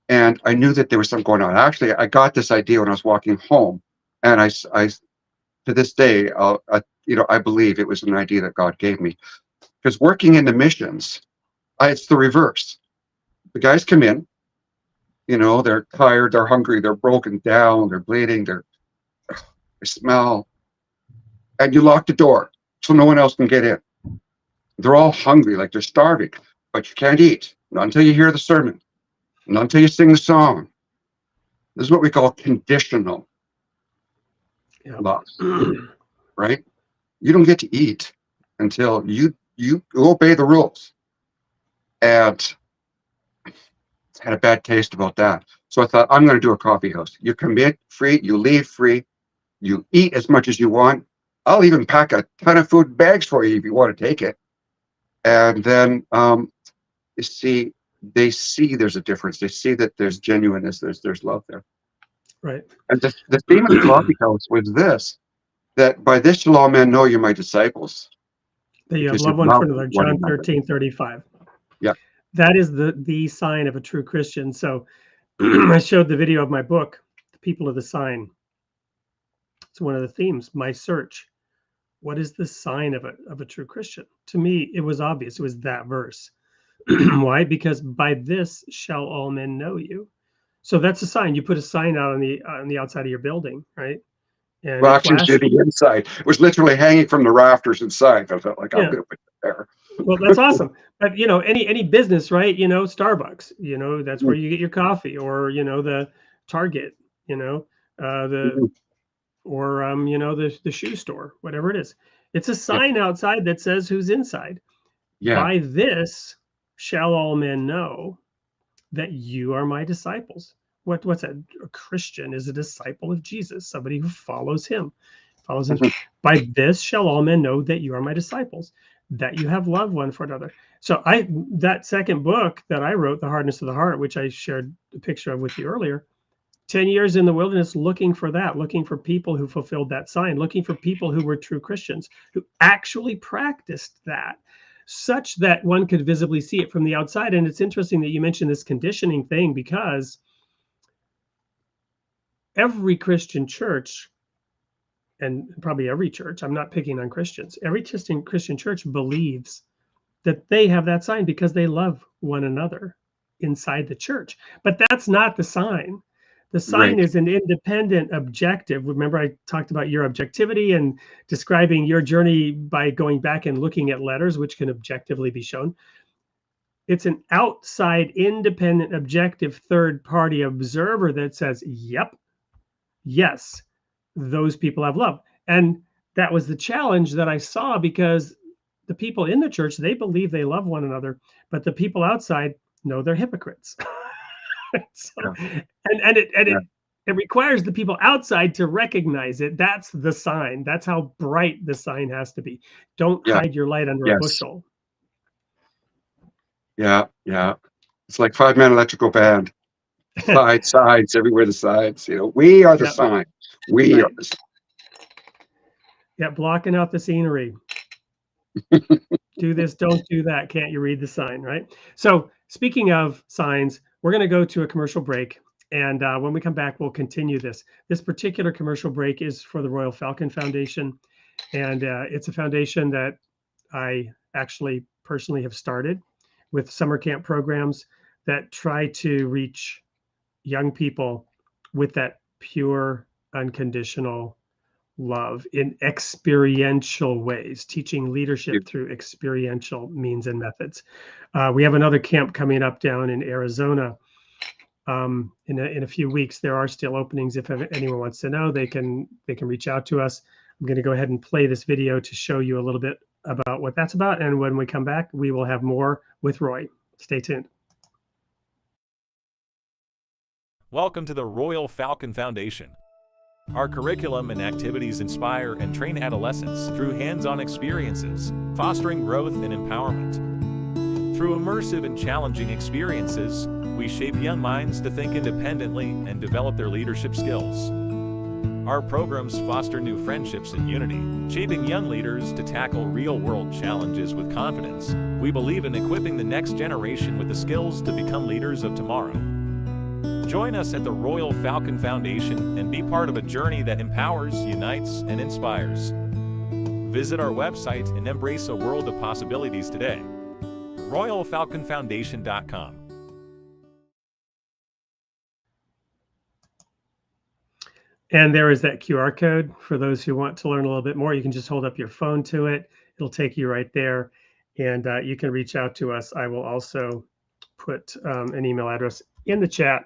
And I knew that there was something going on. Actually, I got this idea when I was walking home. And I to this day, I believe it was an idea that God gave me. Because working in the missions, it's the reverse. The guys come in, they're tired, they're hungry, they're broken down, they're bleeding, they smell. And you lock the door so no one else can get in. They're all hungry, like they're starving, but you can't eat. Not until you hear the sermon, not until you sing the song. This is what we call conditional love, right? You don't get to eat until you obey the rules. And had a bad taste about that. So I thought, I'm going to do a coffee house. You come in free, you leave free, you eat as much as you want. I'll even pack a ton of food bags for you if you want to take it. And then they see there's a difference. They see that there's genuineness, there's love there. Right. And the theme of the coffee house was this, that by this shall all men know you're my disciples. That you have because love one for another, John another. 13:35. Yeah. That is the sign of a true Christian. So I showed the video of my book, The People of the Sign. It's one of the themes, my search. What is the sign of a true Christian? To me, it was obvious. It was that verse. Why? Because by this shall all men know you. So that's a sign. You put a sign out on the outside of your building, right? And well, actually, the inside. It was literally hanging from the rafters inside. I felt like I'm going to put it there. Well, that's awesome. But any business, right? Starbucks, that's where you get your coffee, or the Target, the shoe store, whatever it is. It's a sign outside that says who's inside. Yeah. By this shall all men know that you are my disciples. What's that? A Christian is a disciple of Jesus, somebody who follows him. By this shall all men know that you are my disciples, that you have love one for another. So that second book that I wrote, The Hardness of the Heart, which I shared a picture of with you earlier, 10 years in the wilderness looking for that, looking for people who fulfilled that sign, looking for people who were true Christians, who actually practiced that, such that one could visibly see it from the outside. And it's interesting that you mentioned this conditioning thing, because every Christian church, and probably every church, I'm not picking on Christians, every Christian church believes that they have that sign because they love one another inside the church. But that's not the sign. The sign Right. is an independent objective. Remember, I talked about your objectivity and describing your journey by going back and looking at letters, which can objectively be shown. It's an outside, independent, objective, third-party observer that says, yep, yes, those people have love. And that was the challenge that I saw, because the people in the church, they believe they love one another, but the people outside know they're hypocrites. So, and it requires the people outside to recognize it. That's the sign. That's how bright the sign has to be. Don't Yeah. hide your light under a Yes. bushel. Yeah. Yeah. It's like 5-man electrical band. Sides, everywhere the sides. You know, we are the Yep. sign. We Right. are the sign. Yeah, blocking out the scenery. Do this, don't do that. Can't you read the sign, right? So speaking of signs, we're going to go to a commercial break. And when we come back, we'll continue this. This particular commercial break is for the Royal Falcon Foundation. And it's a foundation that I actually personally have started with summer camp programs that try to reach young people with that pure, unconditional love in experiential ways, teaching leadership through experiential means and methods. We have another camp coming up down in Arizona in a few weeks. There are still openings. If anyone wants to know, they can reach out to us. I'm going to go ahead and play this video to show you a little bit about what that's about. And when we come back, we will have more with Roy. Stay tuned. Welcome to the Royal Falcon Foundation. Our curriculum and activities inspire and train adolescents through hands-on experiences, fostering growth and empowerment. Through immersive and challenging experiences, we shape young minds to think independently and develop their leadership skills. Our programs foster new friendships and unity, shaping young leaders to tackle real-world challenges with confidence. We believe in equipping the next generation with the skills to become leaders of tomorrow. Join us at the Royal Falcon Foundation and be part of a journey that empowers, unites, and inspires. Visit our website and embrace a world of possibilities today. RoyalFalconFoundation.com. And there is that QR code for those who want to learn a little bit more. You can just hold up your phone to it. It'll take you right there, and you can reach out to us. I will also put an email address in the chat.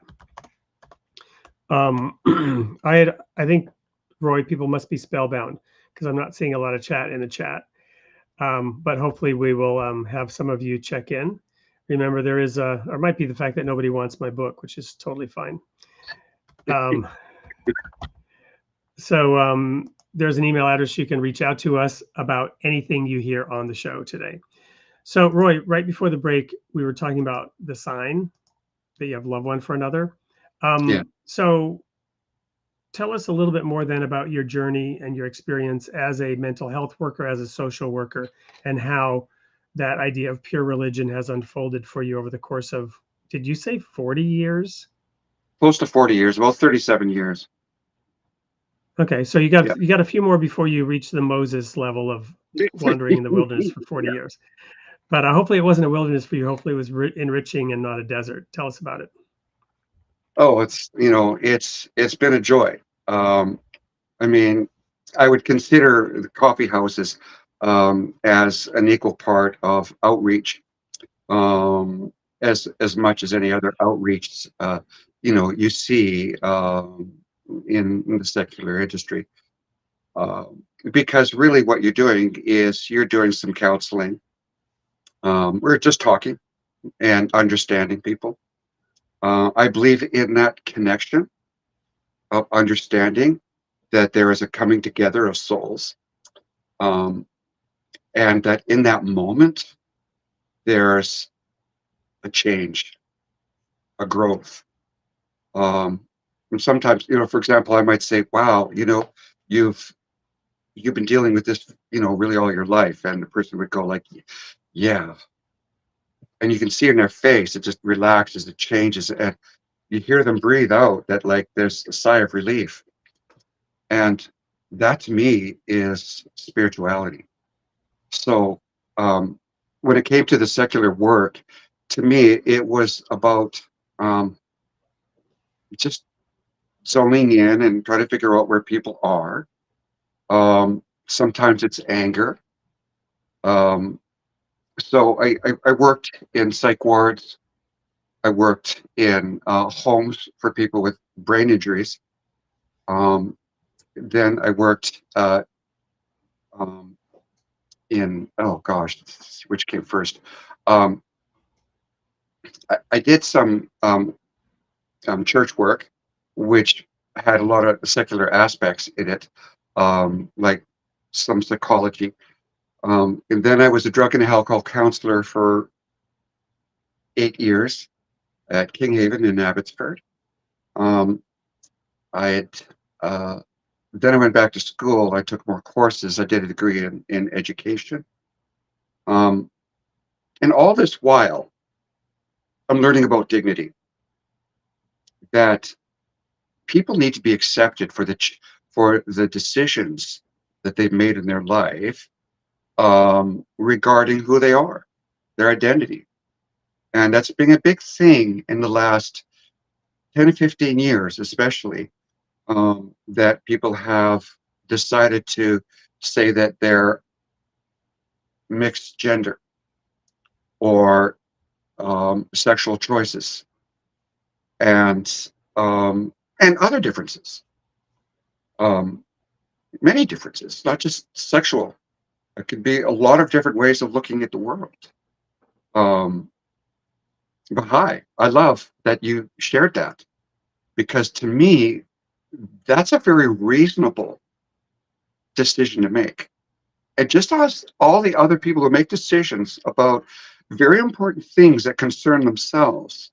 I think, Roy, people must be spellbound because I'm not seeing a lot of chat in the chat. But hopefully we will have some of you check in. Remember, there is or might be the fact that nobody wants my book, which is totally fine. So there's an email address you can reach out to us about anything you hear on the show today. So Roy, right before the break, we were talking about the sign that you have love one for another. Yeah. So tell us a little bit more then about your journey and your experience as a mental health worker, as a social worker, and how that idea of pure religion has unfolded for you over the course of, did you say 40 years? Close to 40 years, about 37 years. Okay, so you got a few more before you reach the Moses level of wandering in the wilderness for 40 years. But hopefully it wasn't a wilderness for you. Hopefully it was enriching and not a desert. Tell us about it. Oh, it's been a joy. I mean, I would consider the coffee houses as an equal part of outreach, as much as any other outreach you see in the secular industry. Because really what you're doing is you're doing some counseling. We're just talking and understanding people. I believe in that connection of understanding that there is a coming together of souls, and that in that moment there's a change, a growth, And sometimes, for example, I might say, wow, you've been dealing with this, really all your life. And the person would go like, yeah. And you can see in their face, it just relaxes, it changes. And you hear them breathe out that like there's a sigh of relief. And that to me is spirituality. So when it came to the secular work, to me, it was about just zoning in and trying to figure out where people are. Sometimes it's anger. Um, so I worked in psych wards. I worked in homes for people with brain injuries. Um, then I worked um, in, oh gosh, which came first? Um, I did some church work, which had a lot of secular aspects in it, like some psychology. And then I was a drug and alcohol counselor for 8 years at King Haven in Abbotsford. Um, I had, then I went back to school. I took more courses. I did a degree in education. Um, and all this while, I'm learning about dignity, that people need to be accepted for the decisions that they've made in their life, regarding who they are, their identity. And that's been a big thing in the last 10 to 15 years, especially, that people have decided to say that they're mixed gender or sexual choices and other differences, many differences, not just sexual. It could be a lot of different ways of looking at the world. But hi, I love that you shared that, because to me, that's a very reasonable decision to make. And just as all the other people who make decisions about very important things that concern themselves,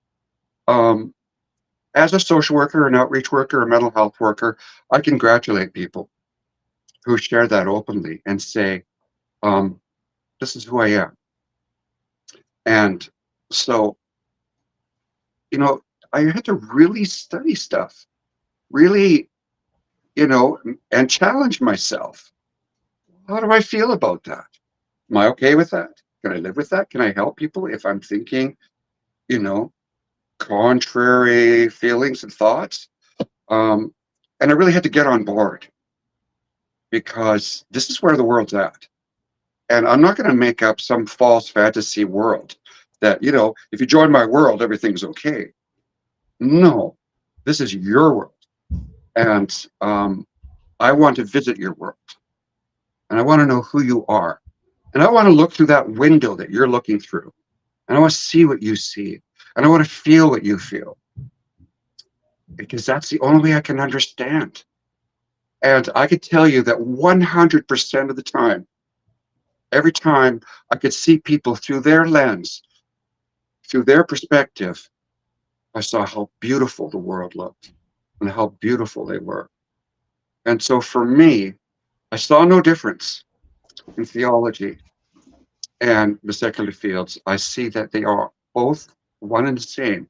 as a social worker, an outreach worker, a mental health worker, I congratulate people who share that openly and say, this is who I am. And so, I had to really study stuff, really, and challenge myself. How do I feel about that? Am I okay with that? Can I live with that? Can I help people if I'm thinking, you know, contrary feelings and thoughts? And I really had to get on board, because this is where the world's at. And I'm not going to make up some false fantasy world that, if you join my world, everything's okay. No, this is your world. And I want to visit your world. And I want to know who you are. And I want to look through that window that you're looking through. And I want to see what you see. And I want to feel what you feel. Because that's the only way I can understand. And I could tell you that 100% of the time, every time I could see people through their lens, through their perspective, I saw how beautiful the world looked and how beautiful they were. And so for me, I saw no difference in theology and the secular fields. I see that they are both one and the same,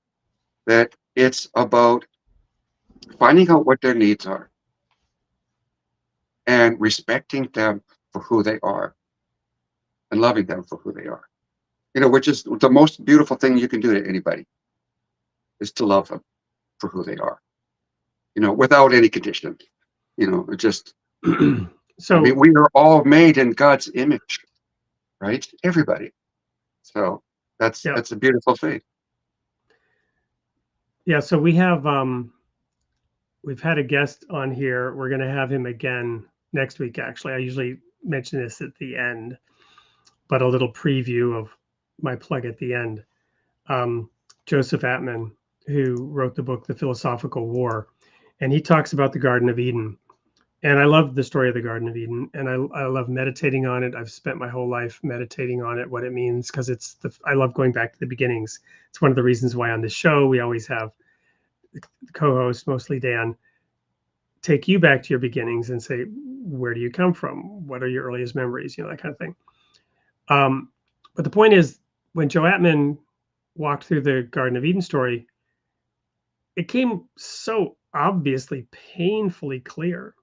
that it's about finding out what their needs are and respecting them for who they are and loving them for who they are. Which is the most beautiful thing you can do to anybody, is to love them for who they are, without any condition. Just, So, I mean, we are all made in God's image, right? Everybody. So that's a beautiful thing. Yeah, so we've had a guest on here. We're going to have him again next week, actually. I usually mention this at the end, but a little preview of my plug at the end. Joseph Atman, who wrote the book, The Philosophical War, and he talks about the Garden of Eden. And I love the story of the Garden of Eden, and I love meditating on it. I've spent my whole life meditating on it, what it means, because I love going back to the beginnings. It's one of the reasons why on this show we always have the co-host, mostly Dan, take you back to your beginnings and say, where do you come from? What are your earliest memories? That kind of thing. But the point is, when Joe Atman walked through the Garden of Eden story, it came so obviously painfully clear.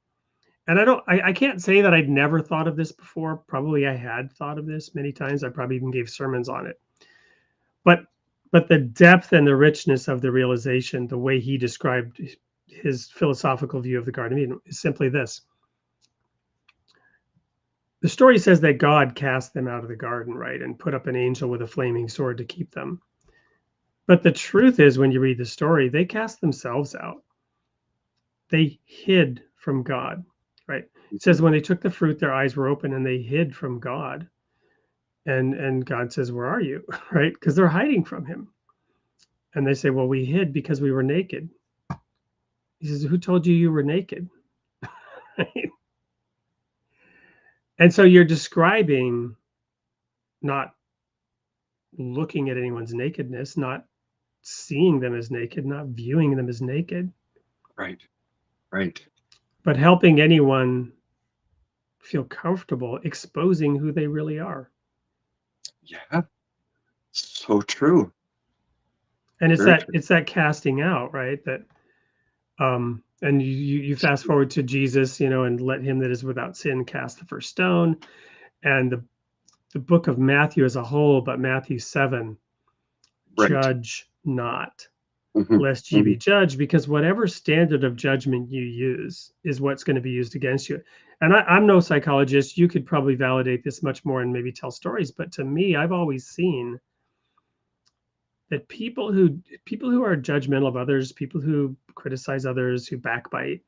And I can't say that I'd never thought of this before. Probably I had thought of this many times. I probably even gave sermons on it. But the depth and the richness of the realization, the way he described his philosophical view of the Garden of Eden, is simply this. The story says that God cast them out of the garden, right, and put up an angel with a flaming sword to keep them. But the truth is, when you read the story, they cast themselves out. They hid from God, right? It says when they took the fruit, their eyes were open and they hid from God. And God says, where are you? Right? Because they're hiding from him. And they say, well, we hid because we were naked. He says, who told you were naked? Right? And so you're describing not looking at anyone's nakedness, not seeing them as naked, not viewing them as naked. Right. But helping anyone feel comfortable exposing who they really are. Yeah. So true. And it's Very that true. it's that casting out, right? That and you fast forward to Jesus, and let him that is without sin cast the first stone. And the book of Matthew as a whole, but Matthew 7, Right. judge not, Mhm. lest ye be judged, because whatever standard of judgment you use is what's going to be used against you. And I'm no psychologist. You could probably validate this much more and maybe tell stories. But to me, I've always seen that people who are judgmental of others, people who criticize others, who backbite,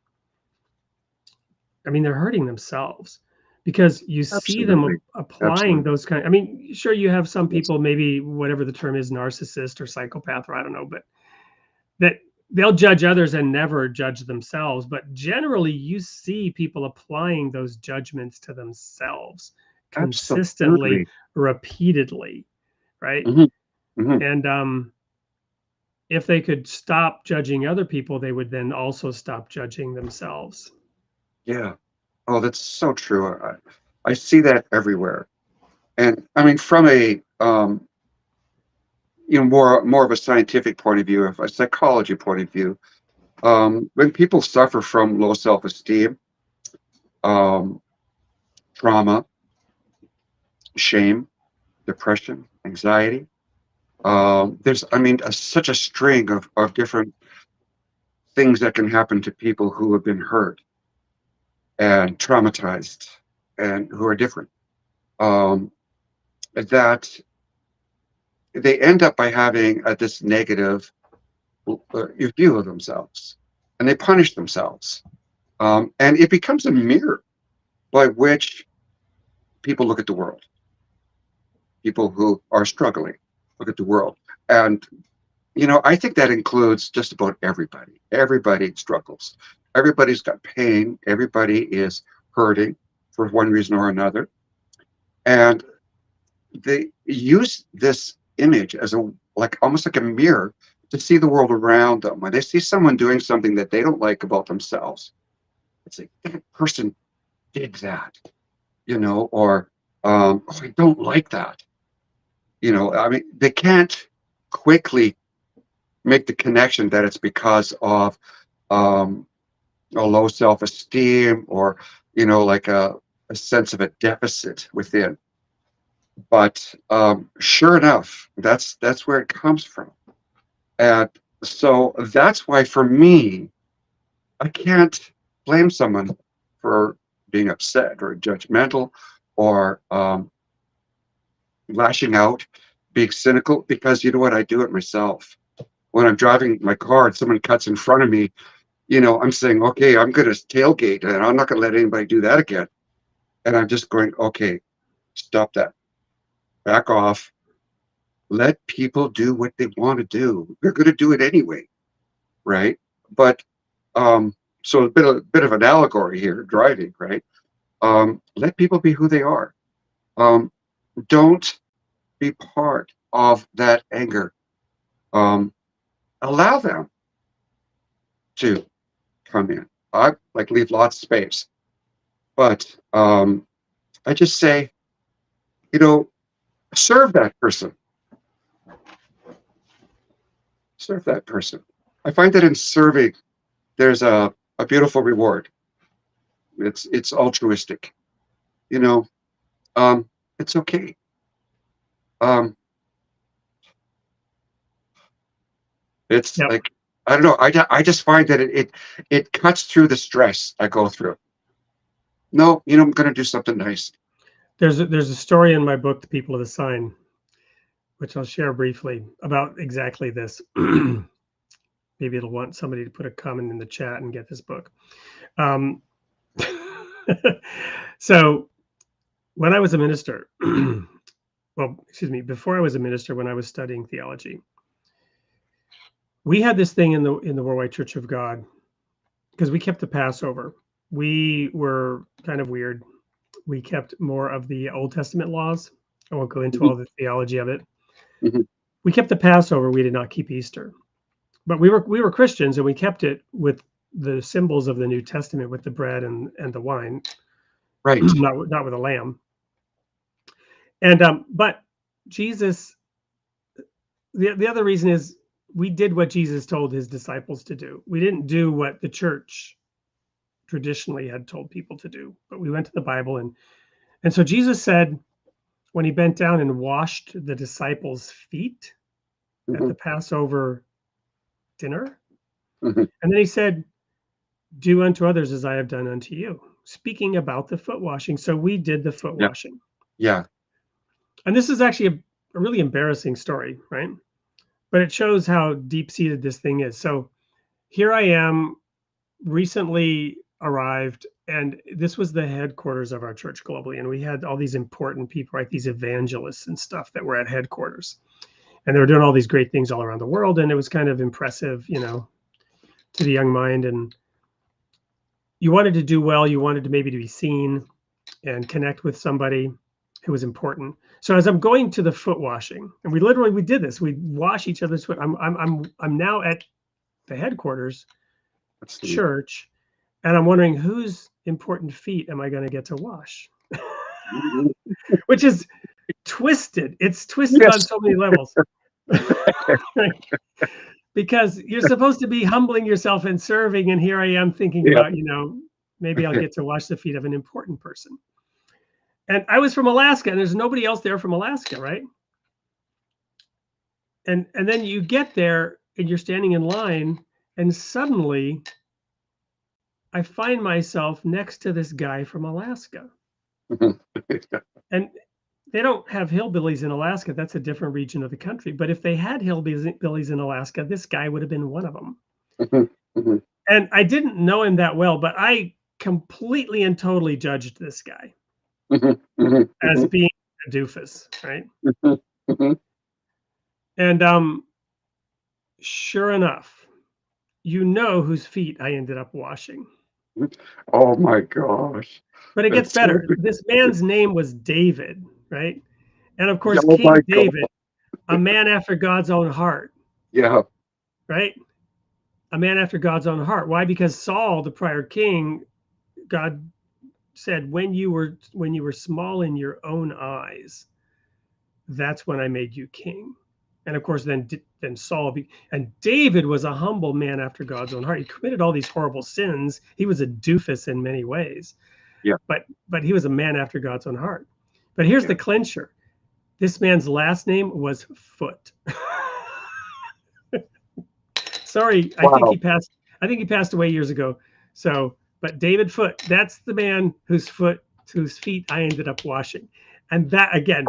I mean, they're hurting themselves, because you see them Absolutely. applying Absolutely. those kind. I mean, sure, you have some people, maybe whatever the term is, narcissist or psychopath, or I don't know, but that they'll judge others and never judge themselves. But generally, you see people applying those judgments to themselves consistently, Absolutely. repeatedly, right? Mhm. Mhm. And if they could stop judging other people, they would then also stop judging themselves. Yeah. Oh, that's so true. I see that everywhere. And I mean, from a more of a scientific point of view, of a psychology point of view, when people suffer from low self-esteem, um, trauma, shame, depression, anxiety, there's, I mean, such a string of different things that can happen to people who have been hurt and traumatized and who are different. Um, that they end up by having this negative view of themselves, and they punish themselves, and it becomes a mirror by which people look at the world. People who are struggling look at the world, and I think that includes just about everybody. Everybody struggles. Everybody's got pain. Everybody is hurting for one reason or another, and they use this image as almost like a mirror to see the world around them. When they see someone doing something that they don't like about themselves, it's like, that person did that, or oh, I don't like that. I mean, they can't quickly make the connection that it's because of um, a low self-esteem, or like a sense of a deficit within. But sure enough, that's where it comes from. And so that's why, for me, I can't blame someone for being upset or judgmental, or lashing out, being cynical, because you know what? I do it myself. When I'm driving my car and someone cuts in front of me, I'm saying, okay, I'm going to tailgate and I'm not going to let anybody do that again. And I'm just going, okay, stop that, back off. Let people do what they want to do. They're going to do it anyway, right? But so a bit of an allegory here, driving, right? Let people be who they are. Don't be part of that anger. Allow them. to come in. I like leave lots of space, but I just say, serve that person. Serve that person. I find that in serving, there's a beautiful reward. It's altruistic. You know, it's okay. Um, it's Yep. like, I don't know. I just find that it cuts through the stress I go through. No, I'm going to do something nice. There's a story in my book, The People of the Sign, which I'll share briefly about exactly this. Maybe it'll want somebody to put a comment in the chat and get this book. So when I was a minister, before I was a minister, when I was studying theology, we had this thing in the Worldwide Church of God, because we kept the Passover. We were kind of weird. We kept more of the Old Testament laws. I won't go into all the theology of it. Mhm. We kept the Passover. We did not keep Easter, but we were Christians, and we kept it with the symbols of the New Testament, with the bread and the wine, Right. not with a lamb. And but Jesus, the other reason is we did what Jesus told his disciples to do. We didn't do what the church traditionally had told people to do, but we went to the Bible, and so Jesus said, when he bent down and washed the disciples' feet at Mhm. the Passover dinner, Mhm. and then he said, "Do unto others as I have done unto you," speaking about the foot washing. So we did the foot Yeah. washing. Yeah. And this is actually a really embarrassing story, right? But it shows how deep-seated this thing is. So here I am, recently arrived, and this was the headquarters of our church globally. And we had all these important people, right? These evangelists and stuff that were at headquarters. And they were doing all these great things all around the world. And it was kind of impressive, to the young mind. And you wanted to do well. You wanted to maybe to be seen and connect with somebody who was important. So as I'm going to the foot washing, and we did this, we wash each other's foot. I'm now at the headquarters That's neat. church, and I'm wondering whose important feet am I going to get to wash, which is twisted. It's twisted on Yes. so many levels. Because you're supposed to be humbling yourself and serving, and here I am thinking Yeah. about, maybe I'll get to wash the feet of an important person. And I was from Alaska, and there's nobody else there from Alaska, right? And then you get there and you're standing in line, and suddenly I find myself next to this guy from Alaska. And they don't have hillbillies in Alaska. That's a different region of the country. But if they had hillbillies in Alaska, this guy would have been one of them. Mhm. Mhm. And I didn't know him that well, but I completely and totally judged this guy Mhm. Mhm. as being a doofus, right? Mhm. Mhm. And sure enough, whose feet I ended up washing. Oh my gosh. But it gets That's so better. This man's name was David, right? And of course, oh my King God. David, a man after God's own heart, Yeah. right? A man after God's own heart. Why? Because Saul, the prior king, God said, when you were small in your own eyes, that's when I made you king. And of course, then Saul and David was a humble man after God's own heart. He committed all these horrible sins. He was a doofus in many ways. Yeah. But he was a man after God's own heart. But here's the clincher. This man's last name was Foot. Sorry, Wow. I think he passed away years ago. So, but David Foot, that's the man whose feet I ended up washing. And that, again,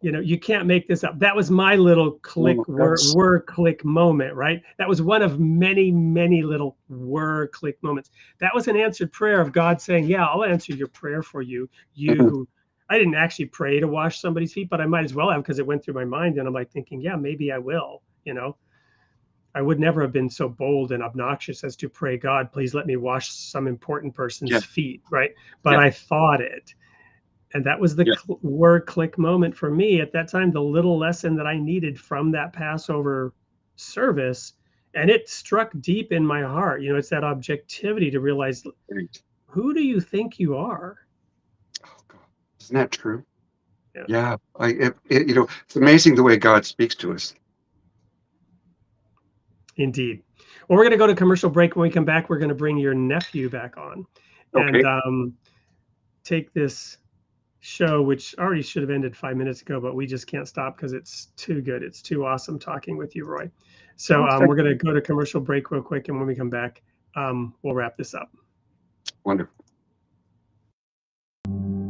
you can't make this up. That was my little word click moment, right? That was one of many, many little word click moments. That was an answered prayer of God saying, yeah, I'll answer your prayer for you. Mhm. I didn't actually pray to wash somebody's feet, but I might as well have, because it went through my mind. And I'm like thinking, yeah, maybe I will, I would never have been so bold and obnoxious as to pray, God, please let me wash some important person's feet, right? But Yeah. I thought it. And that was the Yeah. word click moment for me at that time, the little lesson that I needed from that Passover service And it struck deep in my heart. You know, it's that objectivity to realize, Right. who do you think you are? Oh, God. Isn't that true? Yeah. Yeah. It's amazing the way God speaks to us. Indeed. Well, we're going to go to commercial break. When we come back, we're going to bring your nephew back on Okay. and take this show, which already should have ended 5 minutes ago, but we just can't stop because it's too good. It's too awesome talking with you, Roy. So we're going to go to commercial break real quick. And when we come back, we'll wrap this up. Wonderful.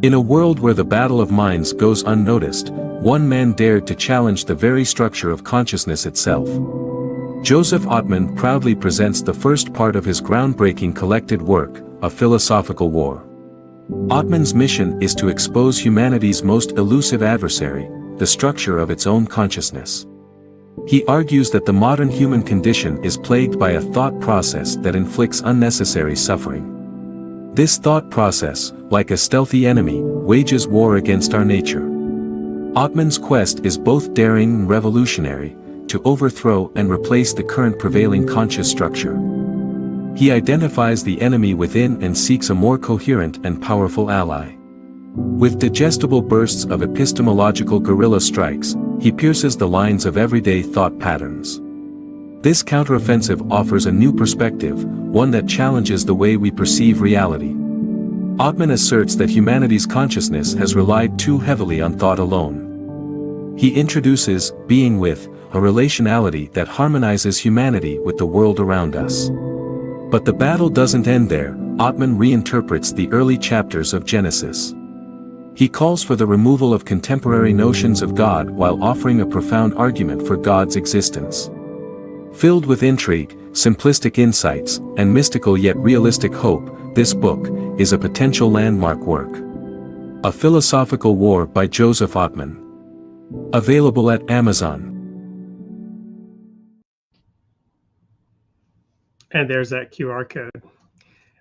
In a world where the battle of minds goes unnoticed, one man dared to challenge the very structure of consciousness itself. Joseph Ottman proudly presents the first part of his groundbreaking collected work, A Philosophical War. Ottman's mission is to expose humanity's most elusive adversary, the structure of its own consciousness. He argues that the modern human condition is plagued by a thought process that inflicts unnecessary suffering. This thought process, like a stealthy enemy, wages war against our nature. Ottman's quest is both daring and revolutionary, to overthrow and replace the current prevailing conscious structure. He identifies the enemy within and seeks a more coherent and powerful ally. With digestible bursts of epistemological guerrilla strikes, he pierces the lines of everyday thought patterns. This counteroffensive offers a new perspective, one that challenges the way we perceive reality. Ottman asserts that humanity's consciousness has relied too heavily on thought alone. He introduces being with, a relationality that harmonizes humanity with the world around us. But the battle doesn't end there. Ottman reinterprets the early chapters of Genesis. He calls for the removal of contemporary notions of God while offering a profound argument for God's existence. Filled with intrigue, simplistic insights, and mystical yet realistic hope, this book is a potential landmark work. A Philosophical War by Joseph Ottman. Available at Amazon. And there's that QR code.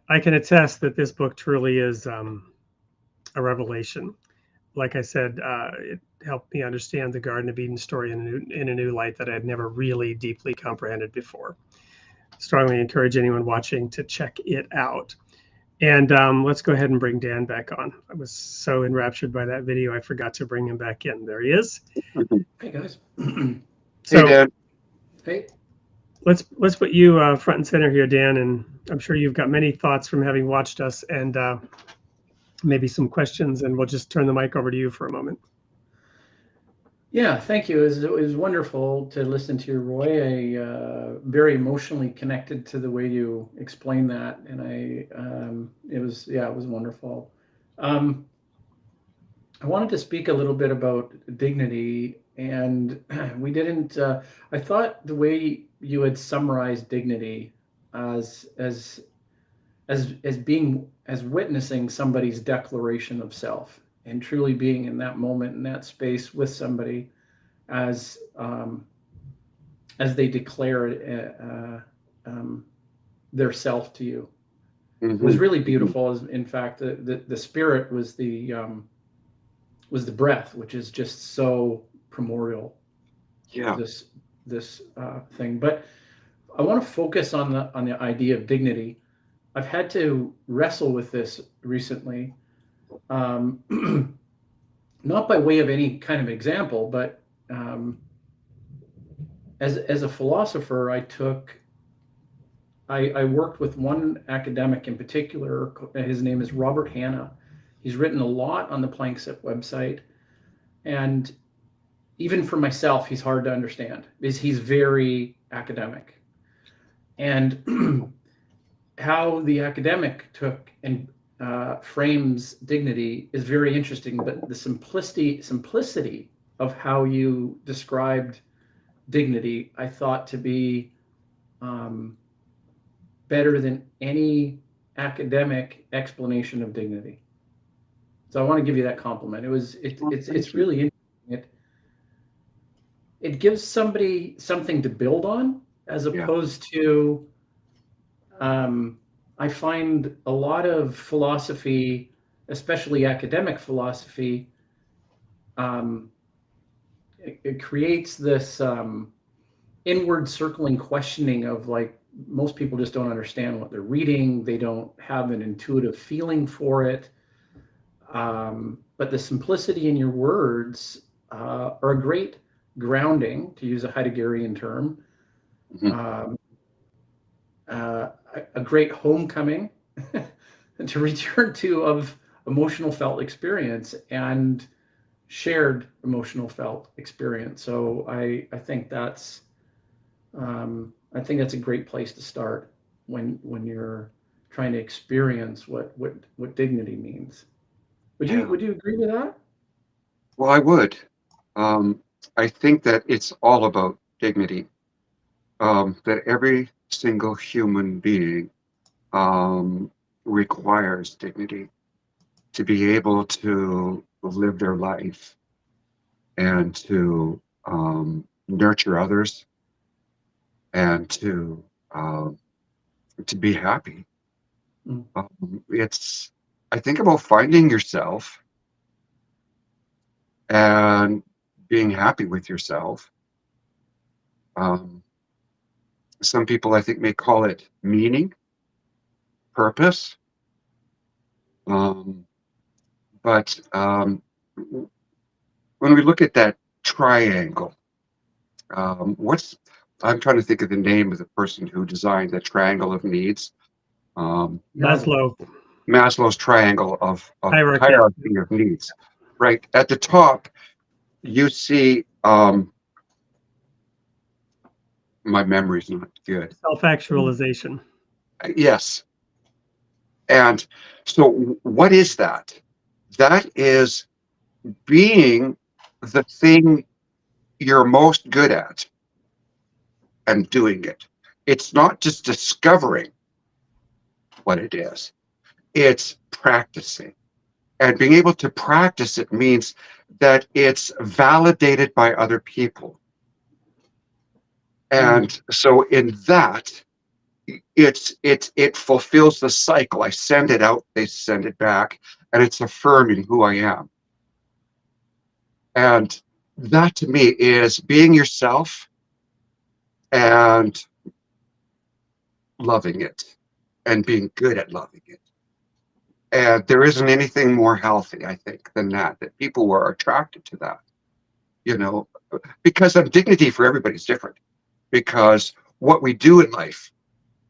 I can attest that this book truly is a revelation. Like I said, it helped me understand the Garden of Eden story in a new light that I had never really deeply comprehended before. Strongly encourage anyone watching to check it out. And let's go ahead and bring Dan back on. I was so enraptured by that video, I forgot to bring him back in. There he is. Hey guys. So, Hey, Dad. Hey. Let's put you front and center here, Dan, and I'm sure you've got many thoughts from having watched us and maybe some questions, and we'll just turn the mic over to you for a moment. Yeah, thank you. It was wonderful to listen to you, Roy. I very emotionally connected to the way you explained that, and it was wonderful. I wanted to speak a little bit about dignity, and we didn't. I thought the way you had summarized dignity as witnessing somebody's declaration of self, and truly being in that moment, in that space with somebody as they declare their self to you. Mhm. It was really beautiful. In fact, the spirit was the breath, which is just so primordial. Yeah. This thing. But I want to focus on the idea of dignity. I've had to wrestle with this recently. Not by way of any kind of example, but as a philosopher, I worked with one academic in particular. His name is Robert Hanna. He's written a lot on the Planck-SIP website, and even for myself, he's hard to understand because he's very academic. And how the academic took and frames dignity is very interesting, but the simplicity of how you described dignity, I thought to be better than any academic explanation of dignity. So I want to give you that compliment. It's really interesting. It gives somebody something to build on, as opposed to I find a lot of philosophy, especially academic philosophy, it creates this inward circling questioning of like, most people just don't understand what they're reading. They don't have an intuitive feeling for it. But the simplicity in your words are a great grounding, to use a Heideggerian term, Mhm. a great homecoming to return to of emotional felt experience and shared emotional felt experience. So I think that's a great place to start when you're trying to experience what dignity means. Would Yeah. you agree with that? Well, I would. Um, I think that it's all about dignity. That every single human being requires dignity to be able to live their life and to nurture others and to be happy. Mm. It's I think about finding yourself and being happy with yourself. Um, some people I think may call it meaning, purpose, um, but when we look at that triangle, what's I'm trying to think of the name of the person who designed the triangle of needs. Um, Maslow Maslow's triangle of hierarchy. hierarchy of needs. Right at the top, you see. My memory's not good. Self-actualization. Yes, and so what is that? That is being the thing you're most good at and doing it. It's not just discovering what it is, it's practicing. And being able to practice it means that it's validated by other people. And so in that, it fulfills the cycle. I send it out, they send it back, and it's affirming who I am. And that to me is being yourself and loving it and being good at loving it. And there isn't anything more healthy, I think, than that people were attracted to that, you know, because dignity for everybody is different. Because what we do in life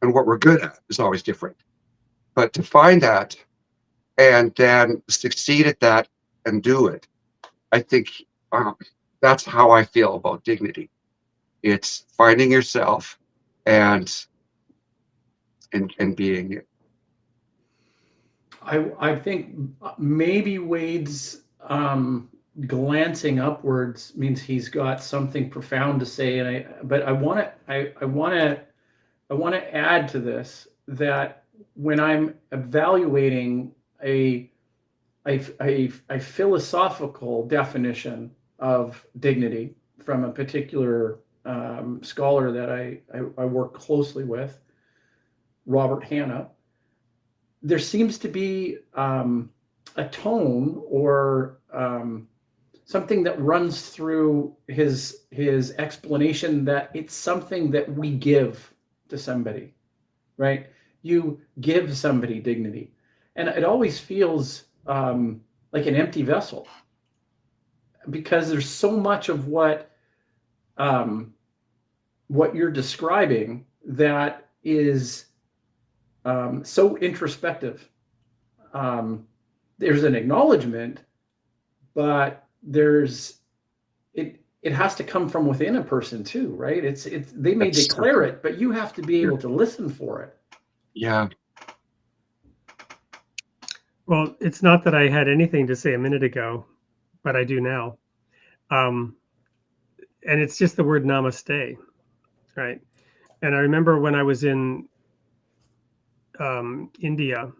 and what we're good at is always different. But to find that and then succeed at that and do it, I think that's how I feel about dignity. It's finding yourself and being it. I think maybe Wade's glancing upwards means he's got something profound to say, but I want to add to this that when I'm evaluating a philosophical definition of dignity from a particular scholar that I work closely with, Robert Hanna, there seems to be a tone or something that runs through his explanation that it's something that we give to somebody, right? You give somebody dignity, and it always feels like an empty vessel because there's so much of what you're describing that is so introspective. There's an acknowledgement, but it has to come from within a person too, right? They may That's declare it, but you have to be able to listen for it. Yeah. Well, it's not that I had anything to say a minute ago, but I do now. And it's just the word namaste, right? And I remember when I was in India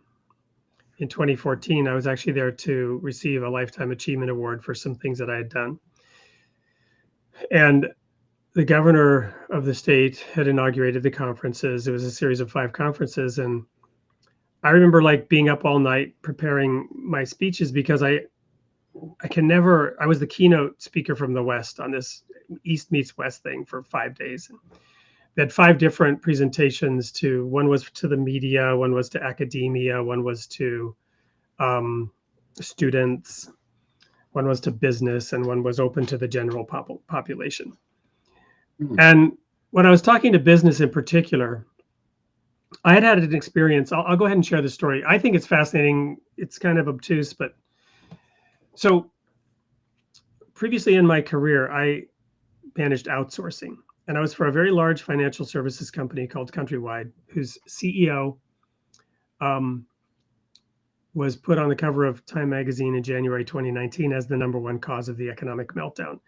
in 2014, I was actually there to receive a Lifetime Achievement Award for some things that I had done. And the governor of the state had inaugurated the conferences. It was a series of 5 conferences. And I remember like being up all night preparing my speeches because I I was the keynote speaker from the West on this East meets West thing for 5 days. They had 5 different presentations one was to the media, one was to academia, one was to students, one was to business, and one was open to the general population. And when I was talking to business in particular, I had an experience. I'll go ahead and share the story. I think it's fascinating. It's kind of obtuse, but so previously in my career, I managed outsourcing, and I was for a very large financial services company called Countrywide, whose CEO was put on the cover of Time magazine in January 2019 as the #1 cause of the economic meltdown.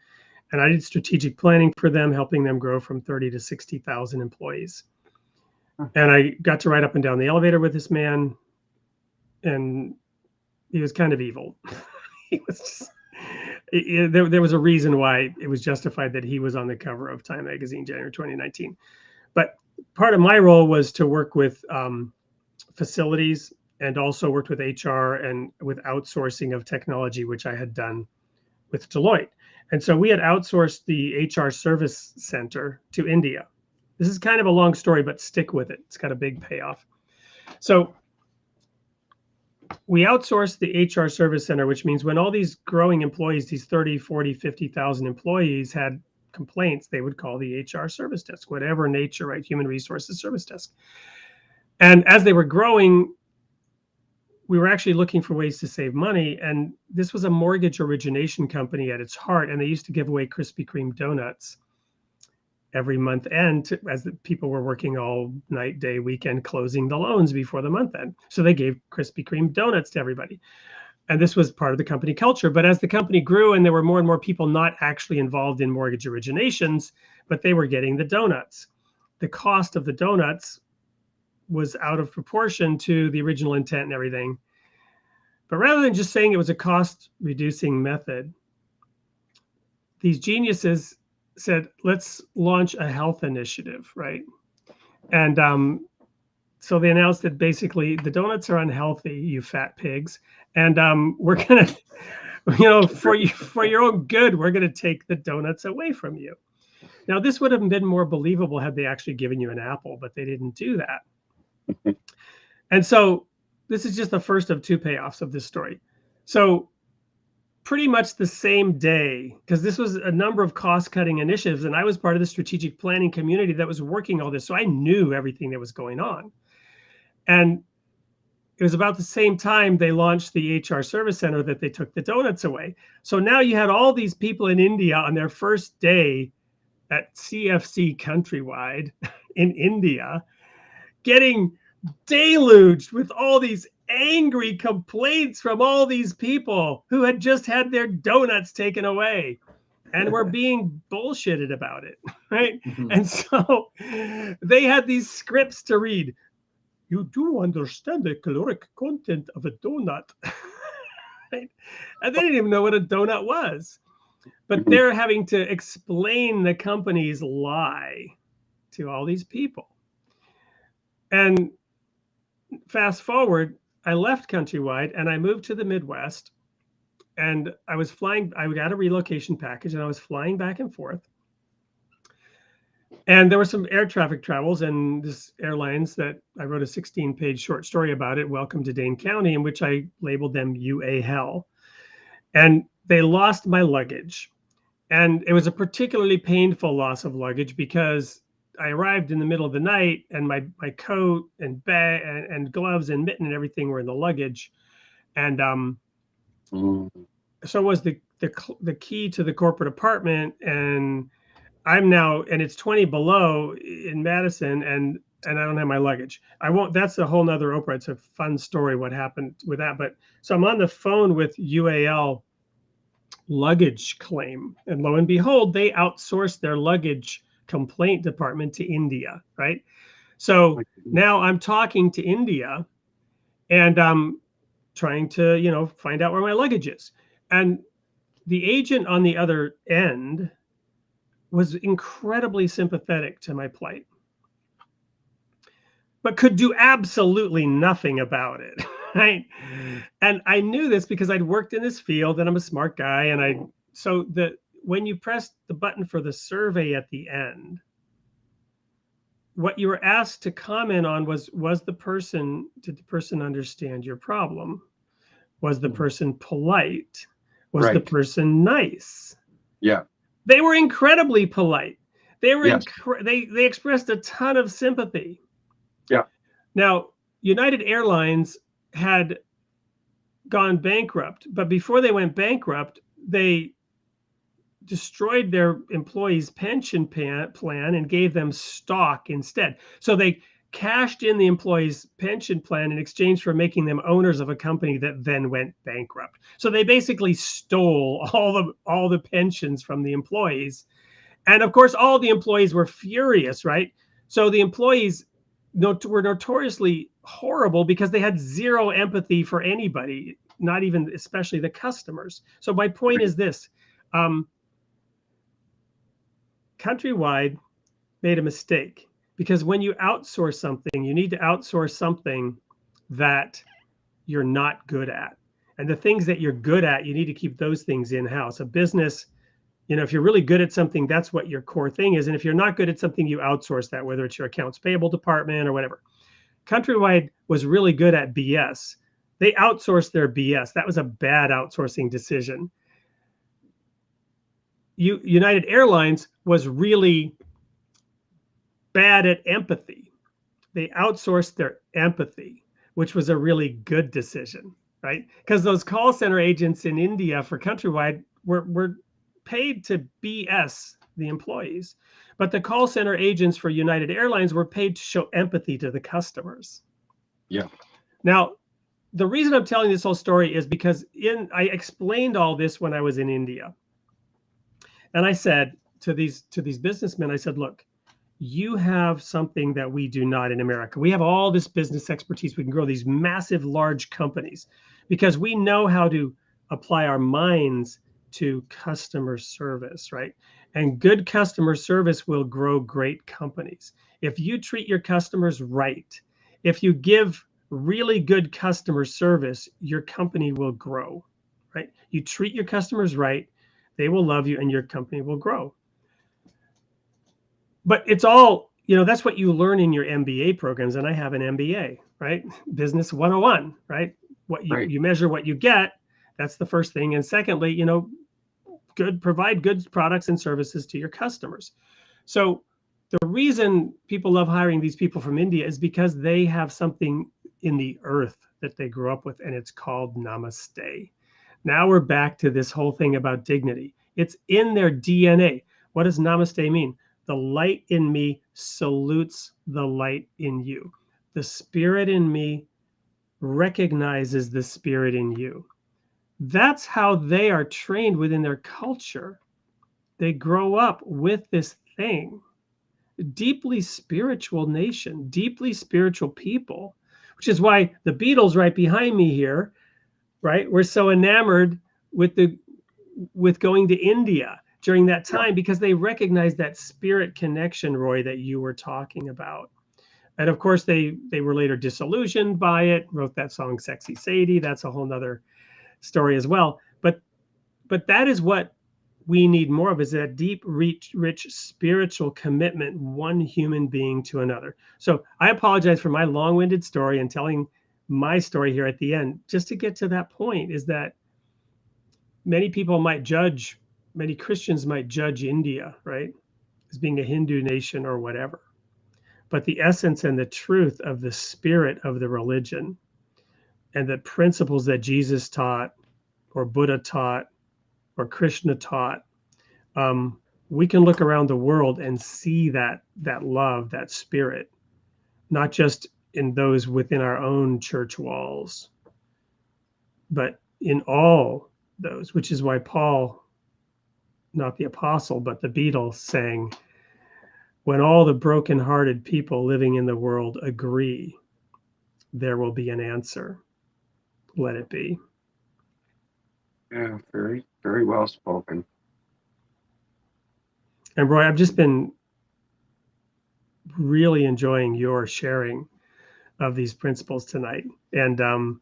And I did strategic planning for them, helping them grow from 30 to 60,000 employees. And I got to ride up and down the elevator with this man, and he was kind of evil. He was just, there was a reason why it was justified that he was on the cover of Time magazine, January 2019. But part of my role was to work with facilities, and also worked with HR and with outsourcing of technology, which I had done with Deloitte. And so we had outsourced the HR service center to India. This is kind of a long story, but stick with it. It's got a big payoff. So we outsourced the HR service center, which means when all these growing employees, these 30, 40, 50,000 employees had complaints, they would call the HR service desk, whatever nature, right? Human resources service desk. And as they were growing, we were actually looking for ways to save money. And this was a mortgage origination company at its heart. And they used to give away Krispy Kreme donuts every month end as the people were working all night, day, weekend, closing the loans before the month end. So they gave Krispy Kreme donuts to everybody. And this was part of the company culture. But as the company grew and there were more and more people not actually involved in mortgage originations, but they were getting the donuts, the cost of the donuts was out of proportion to the original intent and everything. But rather than just saying it was a cost reducing method, these geniuses said, let's launch a health initiative, right? And so they announced that basically the donuts are unhealthy, you fat pigs. And we're going to, for your own good, we're going to take the donuts away from you. Now, this would have been more believable had they actually given you an apple, but they didn't do that. And so this is just the first of 2 payoffs of this story. So pretty much the same day, because this was a number of cost-cutting initiatives, and I was part of the strategic planning community that was working all this. So I knew everything that was going on. And it was about the same time they launched the HR service center that they took the donuts away. So now you had all these people in India on their first day at CFC Countrywide in India, getting deluged with all these angry complaints from all these people who had just had their donuts taken away and were being bullshitted about it, right? Mm-hmm. And so they had these scripts to read. You do understand the caloric content of a donut, right? And they didn't even know what a donut was. But they're having to explain the company's lie to all these people. And fast forward, I left Countrywide and I moved to the Midwest, and I got a relocation package and I was flying back and forth. And there were some air traffic travels, and this airlines that I wrote a 16-page short story about it, Welcome to Dane County, in which I labeled them UA Hell. And they lost my luggage. And it was a particularly painful loss of luggage because I arrived in the middle of the night, and my coat and bag and gloves and mitten and everything were in the luggage, and so was the key to the corporate apartment. And I'm now, and it's 20 below in Madison, and I don't have my luggage. I won't. That's a whole nother Oprah. It's a fun story what happened with that. But so I'm on the phone with UAL luggage claim, and lo and behold, they outsourced their luggage complaint department to India, right? So now I'm talking to India, and I'm trying to, find out where my luggage is. And the agent on the other end was incredibly sympathetic to my plight, but could do absolutely nothing about it, right? And I knew this because I'd worked in this field and I'm a smart guy. And when you pressed the button for the survey at the end, what you were asked to comment on did the person understand your problem? Was the person polite? Was the Right. person nice? Yeah. They were incredibly polite. They were Yes. they expressed a ton of sympathy. Yeah. Now, United Airlines had gone bankrupt, but before they went bankrupt, they destroyed their employees' pension plan and gave them stock instead. So they cashed in the employees' pension plan in exchange for making them owners of a company that then went bankrupt. So they basically stole all the pensions from the employees. And of course, all the employees were furious, right? So the employees were notoriously horrible because they had zero empathy for anybody, not even especially the customers. So my point is this. Countrywide made a mistake because when you outsource something, you need to outsource something that you're not good at. And the things that you're good at, you need to keep those things in-house. A business, if you're really good at something, that's what your core thing is. And if you're not good at something, you outsource that, whether it's your accounts payable department or whatever. Countrywide was really good at BS. They outsourced their BS. That was a bad outsourcing decision. United Airlines was really bad at empathy. They outsourced their empathy, which was a really good decision, right? Because those call center agents in India for Countrywide were paid to BS the employees, but the call center agents for United Airlines were paid to show empathy to the customers. Yeah. Now, the reason I'm telling this whole story is because I explained all this when I was in India. And I said to these businessmen, I said, look, you have something that we do not in America. We have all this business expertise. We can grow these massive, large companies because we know how to apply our minds to customer service, right? And good customer service will grow great companies. If you treat your customers right, if you give really good customer service, your company will grow, right? You treat your customers right, they will love you and your company will grow. But it's all, that's what you learn in your MBA programs. And I have an MBA, right? Business 101, right? You measure what you get. That's the first thing. And secondly, provide good products and services to your customers. So the reason people love hiring these people from India is because they have something in the earth that they grew up with, and it's called namaste. Now we're back to this whole thing about dignity. It's in their DNA. What does namaste mean? The light in me salutes the light in you. The spirit in me recognizes the spirit in you. That's how they are trained within their culture. They grow up with this thing. Deeply spiritual nation, deeply spiritual people, which is why the Beatles right behind me here, right? We're so enamored with going to India during that time because they recognize that spirit connection, Roy, that you were talking about. And of course, they were later disillusioned by it, wrote that song, Sexy Sadie. That's a whole nother story as well. But that is what we need more of, is that deep, rich spiritual commitment, one human being to another. So I apologize for my long-winded story and telling my story here at the end. Just to get to that point is that many Christians might judge India, right, as being a Hindu nation or whatever. But the essence and the truth of the spirit of the religion and the principles that Jesus taught or Buddha taught or Krishna taught, we can look around the world and see that love, that spirit, not just in those within our own church walls, but in all those, which is why Paul, not the apostle, but the Beatles sang, when all the broken-hearted people living in the world agree, there will be an answer. Let it be. Yeah, very, very well spoken. And Roy, I've just been really enjoying your sharing of these principles tonight. And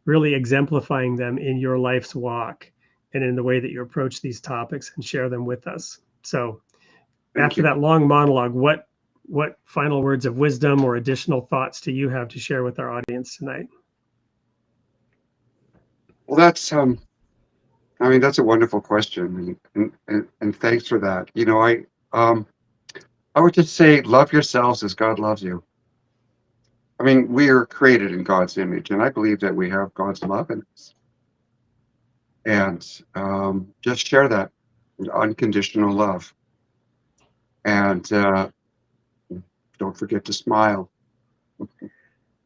really exemplifying them in your life's walk and in the way that you approach these topics and share them with us. So Thank after you. that long monologue, what final words of wisdom or additional thoughts do you have to share with our audience tonight? Well, that's I mean, that's a wonderful question, and thanks for that. I would just say, love yourselves as God loves you. I mean, we are created in God's image, and I believe that we have God's love in us. And just share that unconditional love, and don't forget to smile.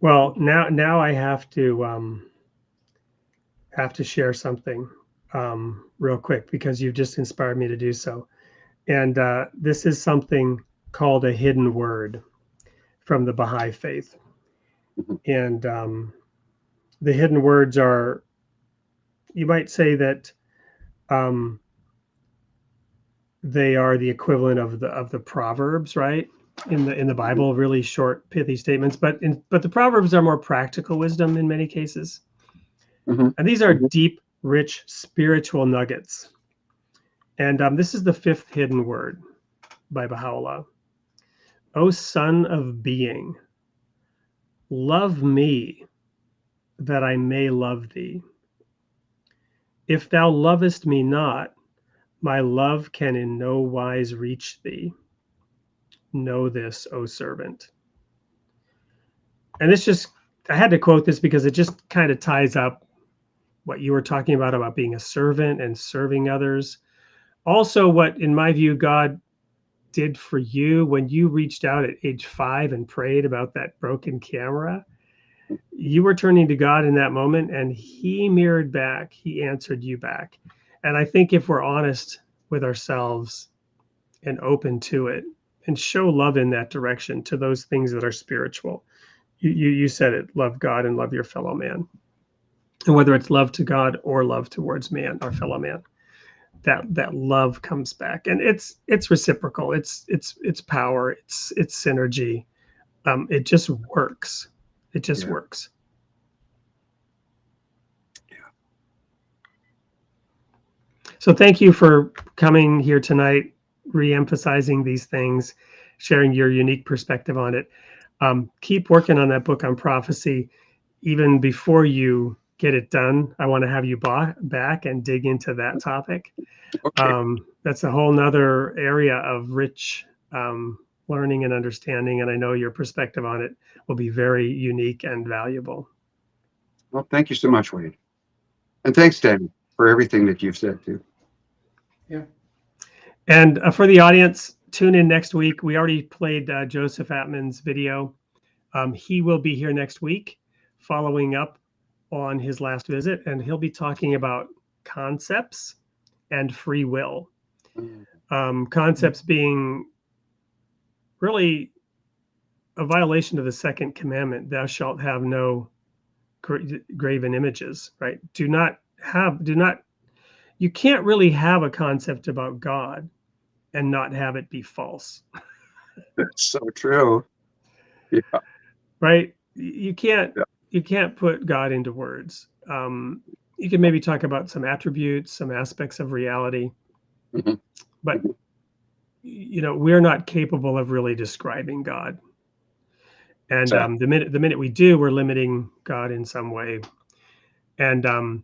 Well, now I have to share something real quick because you've just inspired me to do so. And this is something called a hidden word from the Baha'i faith. And the hidden words are, you might say that they are the equivalent of the Proverbs, right? In the Bible, really short, pithy statements. But the Proverbs are more practical wisdom in many cases. Mhm. And these are deep, rich spiritual nuggets. And this is the fifth hidden word by Baha'u'llah. O son of being, love me that I may love thee. If thou lovest me not, my love can in no wise reach thee. Know this, O servant. And this just, I had to quote this because it just kind of ties up what you were talking about being a servant and serving others. Also, what, in my view, God did for you when you reached out at age 5 and prayed about that broken camera. You were turning to God in that moment, and he mirrored back. He answered you back. And I think if we're honest with ourselves and open to it and show love in that direction to those things that are spiritual, you said it, love God and love your fellow man. And whether it's love to God or love towards man, our fellow man, that love comes back, and it's reciprocal. It's power. It's synergy. It just works. It just works. So thank you for coming here tonight, re-emphasizing these things, sharing your unique perspective on it. Keep working on that book on prophecy. Even before you get it done, I want to have you back and dig into that topic. Okay. That's a whole nother area of rich learning and understanding. And I know your perspective on it will be very unique and valuable. Well, thank you so much, Wade. And thanks, Dan, for everything that you've said too. Yeah. And for the audience, tune in next week. We already played Joseph Atman's video. He will be here next week, following up on his last visit, and he'll be talking about concepts and free will. Concepts being really a violation of the second commandment, thou shalt have no graven images, right? You can't really have a concept about God and not have it be false. That's so true. Yeah. Right? You can't put God into words. You can maybe talk about some attributes, some aspects of reality, but we're not capable of really describing God. And the minute we do, we're limiting God in some way. And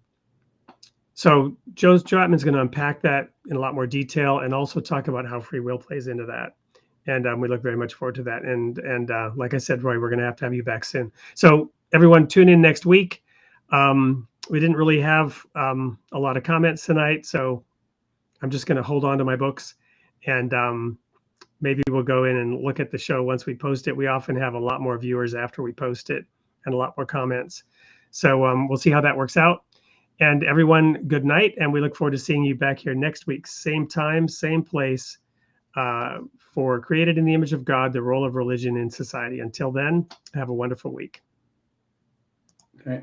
so Joe Atman's going to unpack that in a lot more detail and also talk about how free will plays into that. And we look very much forward to that. And like I said, Roy, we're going to have you back soon. So everyone tune in next week. We didn't really have a lot of comments tonight, so I'm just going to hold on to my books, and maybe we'll go in and look at the show once we post it. We often have a lot more viewers after we post it and a lot more comments. So we'll see how that works out. And everyone, good night. And we look forward to seeing you back here next week. Same time, same place, for Created in the Image of God, the Role of Religion in Society. Until then, have a wonderful week. Okay.